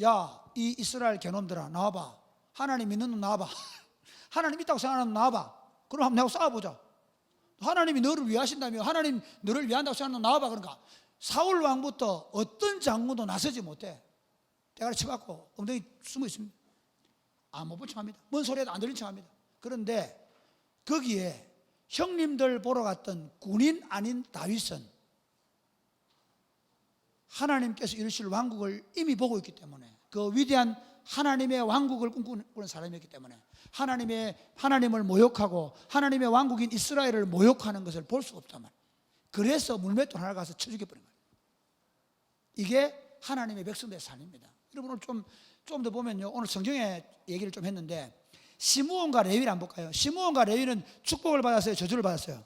야 이 이스라엘 개놈들아 나와봐. 하나님 믿는 놈 나와봐. 하나님 있다고 생각하는 놈 나와봐. 그럼 한번 내가 싸워보자. 하나님이 너를 위하신다며 하나님 너를 위한다고 생각하는 놈 나와봐. 그러니까 사울 왕부터 어떤 장군도 나서지 못해. 대가리 쳐갖고 엉덩이 숨어 있습니다. 못 본 척합니다. 뭔 소리도 안 들린 척합니다. 그런데 거기에 형님들 보러 갔던 군인 아닌 다윗은 하나님께서 이루실 왕국을 이미 보고 있기 때문에 그 위대한 하나님의 왕국을 꿈꾸는 사람이었기 때문에 하나님을 모욕하고 하나님의 왕국인 이스라엘을 모욕하는 것을 볼 수가 없단 말이에요. 그래서 물맷돌 하나 가서 쳐 죽여버린 거예요. 이게 하나님의 백성들의 삶입니다. 여러분 오늘 좀 더 보면요, 오늘 성경에 얘기를 좀 했는데 시므온과 레위를 한번 볼까요? 시므온과 레위는 축복을 받았어요, 저주를 받았어요?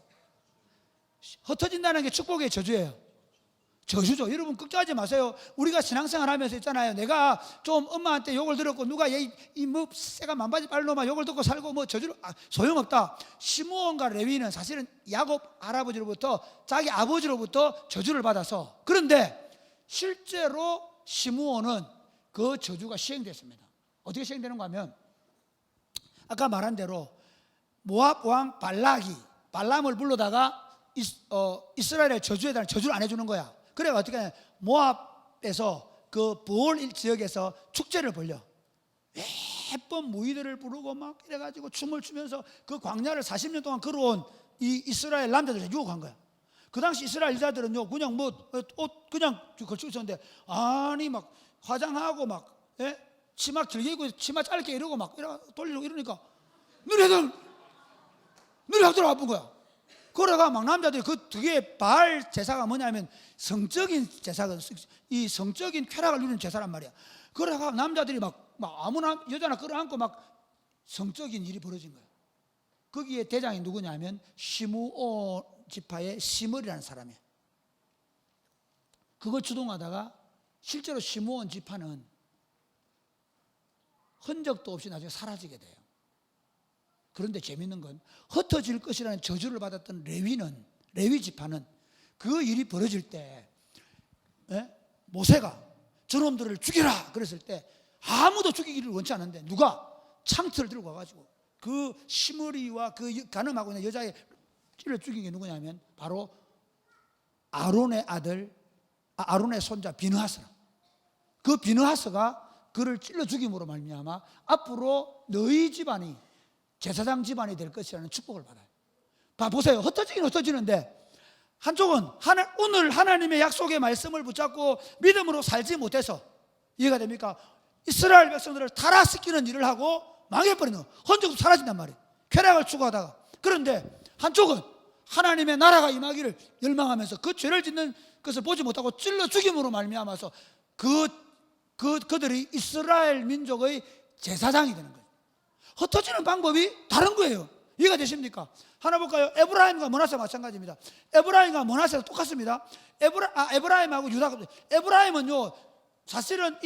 흩어진다는 게 축복의 저주예요. 저주죠. 여러분 걱정하지 마세요. 우리가 신앙생활 하면서 있잖아요. 내가 좀 엄마한테 욕을 들었고 누가 뭐 새가 만바지 빨로만 욕을 듣고 살고 뭐 저주를 소용없다. 시므온과 레위는 사실은 야곱 할아버지로부터 자기 아버지로부터 저주를 받아서, 그런데 실제로 시므온은 그 저주가 시행됐습니다. 어떻게 시행되는가 하면 아까 말한 대로 모압 왕 발람을 불러다가 이스라엘의 저주에 대한 저주를 안 해주는 거야. 그래 어떻게 하냐, 모압에서 그 부올 지역에서 축제를 벌려 예쁜 무희들을 부르고 막 이래가지고 춤을 추면서 그 광야를 40년 동안 걸어온 이 이스라엘 남자들을 유혹한 거야. 그 당시 이스라엘 여자들은요 그냥 뭐 옷 그냥 걸치고 있었는데 아니 막 화장하고 막 치마 길게 입고 치마 짧게 이러고 막 돌리고 이러니까 너네들 들어 아픈 거야. 그래가 막 남자들이 그 뒤에 바알 제사가 뭐냐면 성적인 제사가, 이 성적인 쾌락을 누리는 제사란 말이야. 그래가 남자들이 막 아무나 여자나 끌어안고 막 성적인 일이 벌어진 거야. 거기에 대장이 누구냐면 시므온 지파의 시므리라는 사람이야. 그걸 주동하다가 실제로 시므온 지파는 흔적도 없이 나중에 사라지게 돼요. 그런데 재밌는 건 흩어질 것이라는 저주를 받았던 레위 지파는 그 일이 벌어질 때 모세가 저놈들을 죽여라 그랬을 때 아무도 죽이기를 원치 않는데 누가 창틀을 들고 와가지고 그 시므리와 그 간음하고 있는 여자의 찌를 죽인 게 누구냐면 바로 아론의 아들, 아론의 손자 비느하스라. 그 비느하스가 그를 찔러 죽임으로 말미암아 앞으로 너희 집안이 제사장 집안이 될 것이라는 축복을 받아요. 보세요. 흩어지긴 흩어지는데 한쪽은 오늘 하나님의 약속의 말씀을 붙잡고 믿음으로 살지 못해서, 이해가 됩니까? 이스라엘 백성들을 타락시키는 일을 하고 망해버리는, 흔적도 사라진단 말이에요. 쾌락을 추구하다가. 그런데 한쪽은 하나님의 나라가 임하기를 열망하면서 그 죄를 짓는 것을 보지 못하고 찔러 죽임으로 말미암아서 그들이 이스라엘 민족의 제사장이 되는 거예요. 흩어지는 방법이 다른 거예요. 이해가 되십니까? 하나 볼까요? 에브라임과 머나세 마찬가지입니다. 에브라임과 머나세가 똑같습니다. 에브라임하고 유다. 에브라임은요, 사실은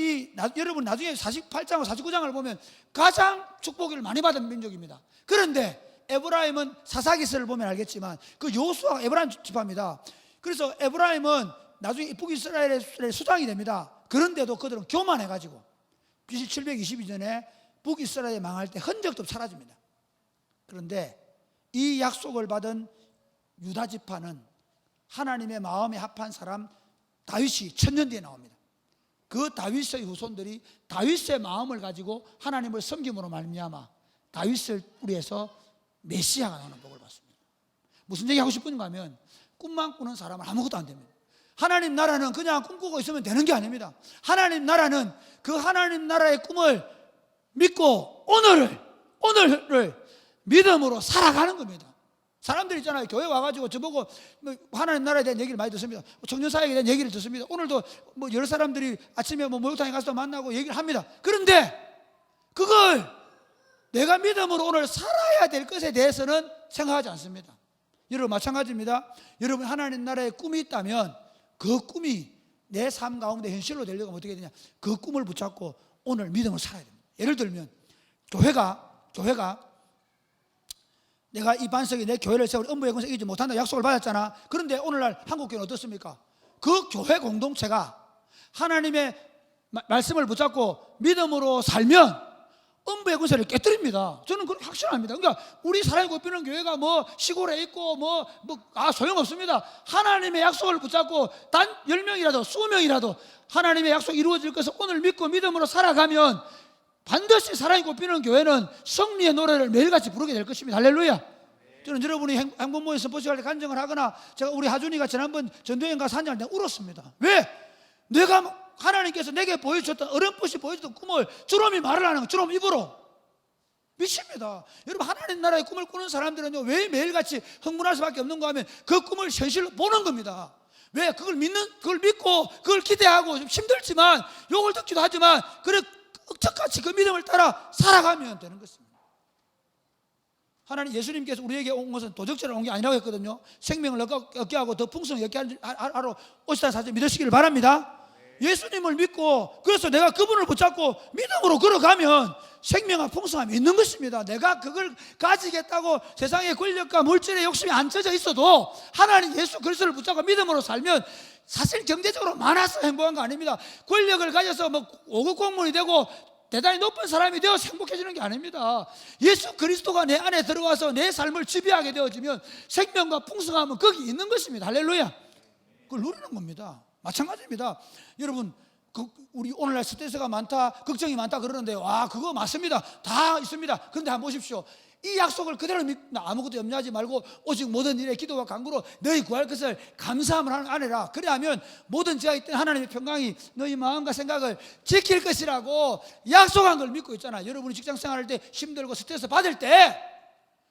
여러분 나중에 48장과 49장을 보면 가장 축복을 많이 받은 민족입니다. 그런데 에브라임은 사사기서를 보면 알겠지만 그 여호수아가 에브라임 지파입니다. 그래서 에브라임은 나중에 북이스라엘의 수장이 됩니다. 그런데도 그들은 교만해가지고 BC 722년에 북이스라엘이 망할 때 흔적도 사라집니다. 그런데 이 약속을 받은 유다 지파는 하나님의 마음에 합한 사람 다윗이 천년 뒤에 나옵니다. 그 다윗의 후손들이 다윗의 마음을 가지고 하나님을 섬김으로 말미암아 다윗을 뿌리에서 메시아가 나오는 복을 받습니다. 무슨 얘기하고 싶은가 하면 꿈만 꾸는 사람은 아무것도 안 됩니다. 하나님 나라는 그냥 꿈꾸고 있으면 되는 게 아닙니다. 하나님 나라는 그 하나님 나라의 꿈을 믿고 오늘을 믿음으로 살아가는 겁니다. 사람들 있잖아요. 교회 와가지고 저보고 하나님 나라에 대한 얘기를 많이 듣습니다. 청년사역에 대한 얘기를 듣습니다. 오늘도 여러 사람들이 아침에 목욕탕에 가서 만나고 얘기를 합니다. 그런데 그걸 내가 믿음으로 오늘 살아야 될 것에 대해서는 생각하지 않습니다. 여러분 마찬가지입니다. 여러분 하나님 나라의 꿈이 있다면 그 꿈이 내 삶 가운데 현실로 되려면 어떻게 되냐, 그 꿈을 붙잡고 오늘 믿음으로 살아야 됩니다. 예를 들면 교회가 내가 이 반석이 내 교회를 세울 음부의 권세 이기지 못한다 약속을 받았잖아. 그런데 오늘날 한국교회는 어떻습니까? 그 교회 공동체가 하나님의 말씀을 붙잡고 믿음으로 살면 음부의 권세를 깨뜨립니다. 저는 그렇게 확신합니다. 그러니까 우리 사랑이 꼽히는 교회가 시골에 있고 소용없습니다. 하나님의 약속을 붙잡고 단 10명이라도 20명이라도 하나님의 약속이 이루어질 것을 오늘 믿고 믿음으로 살아가면 반드시 사랑이 꼽히는 교회는 승리의 노래를 매일같이 부르게 될 것입니다. 할렐루야. 저는 여러분이 행복모임 스포츠할 때 간증을 하거나 제가 우리 하준이가 지난번 전도여행 가서 한잔할 때 울었습니다. 왜? 내가 하나님께서 내게 보여주셨던 어렴풋이 보여주던 꿈을 주름이 말을 하는 거, 주름 입으로 미칩니다. 여러분 하나님 나라의 꿈을 꾸는 사람들은요 왜 매일같이 흥분할 수밖에 없는가 하면 그 꿈을 현실로 보는 겁니다. 왜? 그걸 믿고 그걸 기대하고 좀 힘들지만 욕을 듣기도 하지만 그래 억척같이 그 믿음을 따라 살아가면 되는 것입니다. 하나님 예수님께서 우리에게 온 것은 도적질을 온 게 아니라고 했거든요. 생명을 얻게 하고 더 풍성히 얻게 하러 오시다는 사실 믿으시기를 바랍니다. 예수님을 믿고 그래서 내가 그분을 붙잡고 믿음으로 걸어가면 생명과 풍성함이 있는 것입니다. 내가 그걸 가지겠다고 세상의 권력과 물질의 욕심이 안 젖어 있어도 하나님 예수 그리스도를 붙잡고 믿음으로 살면 사실 경제적으로 많아서 행복한 거 아닙니다. 권력을 가져서 5급 공무원이 되고 대단히 높은 사람이 되어서 행복해지는 게 아닙니다. 예수 그리스도가 내 안에 들어와서 내 삶을 지배하게 되어지면 생명과 풍성함은 거기 있는 것입니다. 할렐루야. 그걸 누리는 겁니다. 마찬가지입니다. 여러분 우리 오늘날 스트레스가 많다, 걱정이 많다 그러는데 와 그거 맞습니다. 다 있습니다. 그런데 한번 보십시오. 이 약속을 그대로 믿고 아무것도 염려하지 말고 오직 모든 일에 기도와 간구로 너희 구할 것을 감사함을 하느라. 그래야면 모든 죄가 있던 하나님의 평강이 너희 마음과 생각을 지킬 것이라고 약속한 걸 믿고 있잖아요. 여러분이 직장 생활할 때 힘들고 스트레스 받을 때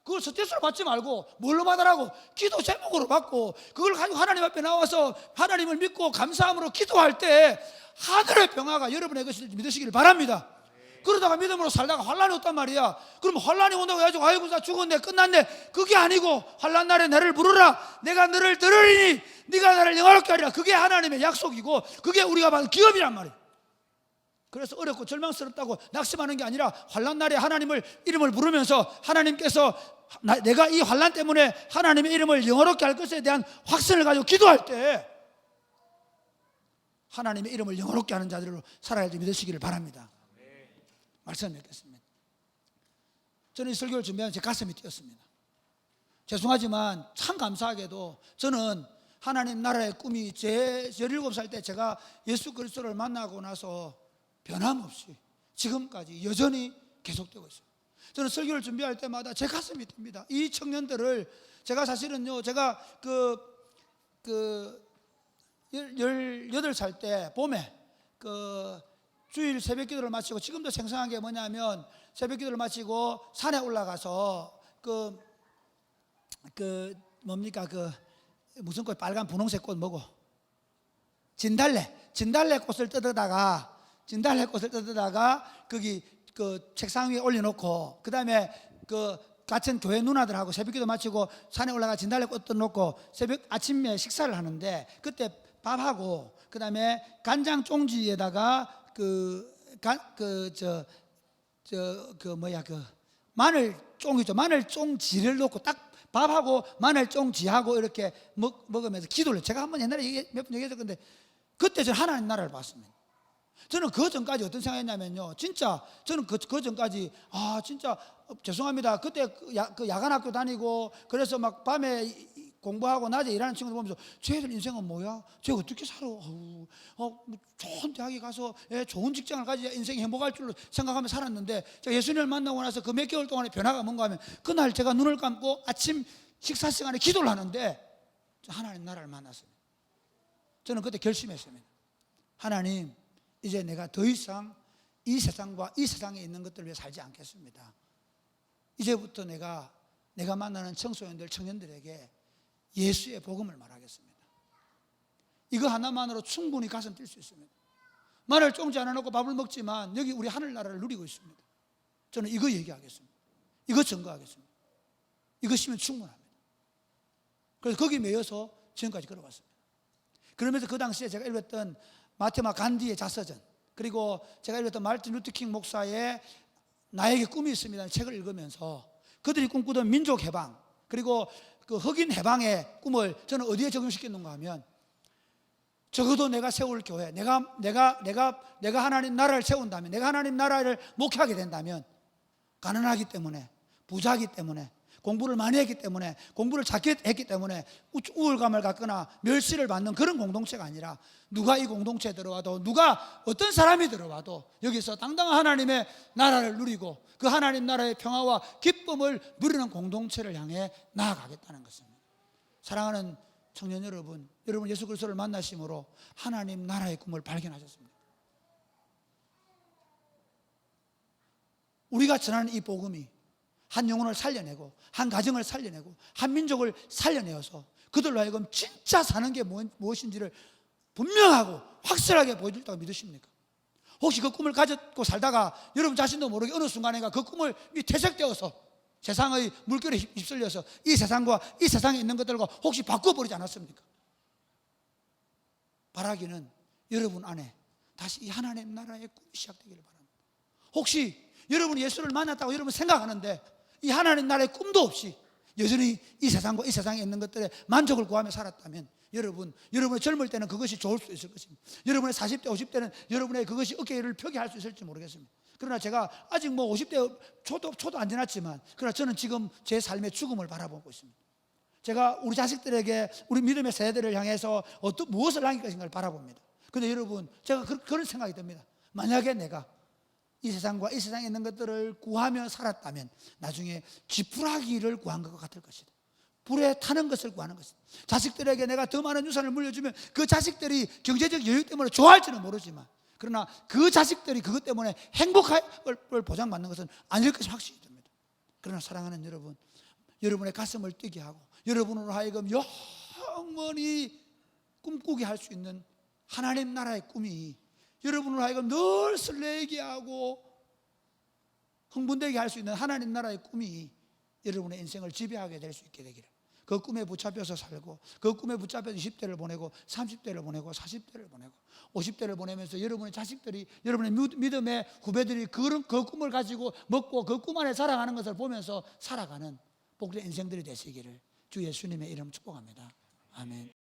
그걸 스트레스로 받지 말고 뭘로 받으라고? 기도 제목으로 받고 그걸 가지고 하나님 앞에 나와서 하나님을 믿고 감사함으로 기도할 때 하늘의 평화가 여러분의 것을 믿으시기를 바랍니다. 그러다가 믿음으로 살다가 환란이 왔단 말이야. 그럼 환란이 온다고 해가지고 아이고 나 죽었네 끝났네, 그게 아니고 환란 날에 나를 부르라, 내가 너를 들으리니 네가 나를 영화롭게 하리라. 그게 하나님의 약속이고 그게 우리가 받은 기업이란 말이야. 그래서 어렵고 절망스럽다고 낙심하는 게 아니라 환란 날에 하나님을 이름을 부르면서 하나님께서 내가 이 환란 때문에 하나님의 이름을 영화롭게 할 것에 대한 확신을 가지고 기도할 때 하나님의 이름을 영화롭게 하는 자들로 살아야 될 믿으시기를 바랍니다. 말씀 맺겠습니다. 저는 이 설교를 준비하면 제 가슴이 뛰었습니다. 죄송하지만 참 감사하게도 저는 하나님 나라의 꿈이 제 17살 때 제가 예수 그리스도를 만나고 나서 변함없이 지금까지 여전히 계속되고 있어요. 저는 설교를 준비할 때마다 제 가슴이 뜁니다. 이 청년들을 제가 사실은요, 제가 18살 때 봄에 주일 새벽 기도를 마치고, 지금도 생생한 게 뭐냐면 새벽 기도를 마치고 산에 올라가서 무슨 꽃, 빨간 분홍색 꽃 뭐고, 진달래 꽃을 뜯어다가 거기 책상 위에 올려놓고, 그 다음에 같은 교회 누나들하고 새벽기도 마치고 산에 올라가 진달래 꽃 뜯어놓고 아침에 식사를 하는데, 그때 밥하고 그 다음에 간장 쫑지에다가 마늘 쫑이죠. 마늘 쫑지를 넣고 딱 밥하고 마늘 쫑지하고 이렇게 먹으면서 기도를, 제가 한번 옛날에 몇 번 얘기했을 건데, 그때 저는 하나님 나라를 봤습니다. 저는 그 전까지 어떤 생각했냐면요, 진짜 저는 그 전까지 진짜 죄송합니다, 그때 야간 학교 다니고 그래서 막 밤에 공부하고 낮에 일하는 친구들 보면서 쟤들 인생은 뭐야? 쟤 어떻게 살아? 좋은 대학에 가서 좋은 직장을 가지자 인생이 행복할 줄로 생각하며 살았는데, 제가 예수님을 만나고 나서 그 몇 개월 동안의 변화가 뭔가 하면, 그날 제가 눈을 감고 아침 식사 시간에 기도를 하는데 하나님 나라를 만났습니다. 저는 그때 결심했습니다. 하나님, 이제 내가 더 이상 이 세상과 이 세상에 있는 것들을 위해 살지 않겠습니다. 이제부터 내가 만나는 청소년들, 청년들에게 예수의 복음을 말하겠습니다. 이거 하나만으로 충분히 가슴 뛸 수 있습니다. 마늘 쫑지 하나 넣고 밥을 먹지만 여기 우리 하늘나라를 누리고 있습니다. 저는 이거 얘기하겠습니다. 이거 증거하겠습니다. 이것이면 충분합니다. 그래서 거기 매여서 지금까지 걸어왔습니다. 그러면서 그 당시에 제가 읽었던 마테마 간디의 자서전, 그리고 제가 읽었던 마르틴 루터킹 목사의 나에게 꿈이 있습니다 책을 읽으면서 그들이 꿈꾸던 민족 해방, 그리고 그 흑인 해방의 꿈을 저는 어디에 적용시켰는가 하면, 적어도 내가 세울 교회, 내가 하나님 나라를 세운다면, 내가 하나님 나라를 목회하게 된다면, 가난하기 때문에, 부자기 때문에, 공부를 많이 했기 때문에, 공부를 작게 했기 때문에 우울감을 갖거나 멸시를 받는 그런 공동체가 아니라, 누가 이 공동체에 들어와도, 누가 어떤 사람이 들어와도 여기서 당당한 하나님의 나라를 누리고 그 하나님 나라의 평화와 기쁨을 누리는 공동체를 향해 나아가겠다는 것입니다. 사랑하는 청년 여러분, 여러분 예수 그리스도를 만나심으로 하나님 나라의 꿈을 발견하셨습니다. 우리가 전하는 이 복음이 한 영혼을 살려내고, 한 가정을 살려내고, 한 민족을 살려내어서 그들로 하여금 진짜 사는 게 무엇인지를 분명하고 확실하게 보여줄 다 믿으십니까? 혹시 그 꿈을 가졌고 살다가 여러분 자신도 모르게 어느 순간인가 그 꿈을 퇴색되어서 세상의 물결에 휩쓸려서 이 세상과 이 세상에 있는 것들과 혹시 바꿔버리지 않았습니까? 바라기는 여러분 안에 다시 이 하나님 나라의 꿈이 시작되기를 바랍니다. 혹시 여러분이 예수를 만났다고 여러분 생각하는데 이 하나님 나라의 꿈도 없이 여전히 이 세상과 이 세상에 있는 것들에 만족을 구하며 살았다면, 여러분의 젊을 때는 그것이 좋을 수 있을 것입니다. 여러분의 40대, 50대는 여러분의 그것이 어깨를 펴게 할 수 있을지 모르겠습니다. 그러나 제가 아직 50대 초도 안 지났지만, 그러나 저는 지금 제 삶의 죽음을 바라보고 있습니다. 제가 우리 자식들에게 우리 믿음의 세대를 향해서 무엇을 남길 것인가를 바라봅니다. 그런데 여러분, 제가 그런 생각이 듭니다. 만약에 내가 이 세상과 이 세상에 있는 것들을 구하며 살았다면 나중에 지푸라기를 구한 것 같을 것이다. 불에 타는 것을 구하는 것이다. 자식들에게 내가 더 많은 유산을 물려주면 그 자식들이 경제적 여유 때문에 좋아할지는 모르지만, 그러나 그 자식들이 그것 때문에 행복할 걸 보장받는 것은 아닐 것이 확실히 듭니다. 그러나 사랑하는 여러분, 여러분의 가슴을 뛰게 하고 여러분으로 하여금 영원히 꿈꾸게 할 수 있는 하나님 나라의 꿈이 여러분으로 하여금 늘 설레게 하고 흥분되게 할 수 있는 하나님 나라의 꿈이 여러분의 인생을 지배하게 될 수 있게 되기를, 그 꿈에 붙잡혀서 살고 그 꿈에 붙잡혀서 20대를 보내고 30대를 보내고 40대를 보내고 50대를 보내면서 여러분의 자식들이, 여러분의 믿음의 후배들이 그 꿈을 가지고 먹고 그 꿈 안에 살아가는 것을 보면서 살아가는 복된 인생들이 되시기를 주 예수님의 이름 축복합니다. 아멘.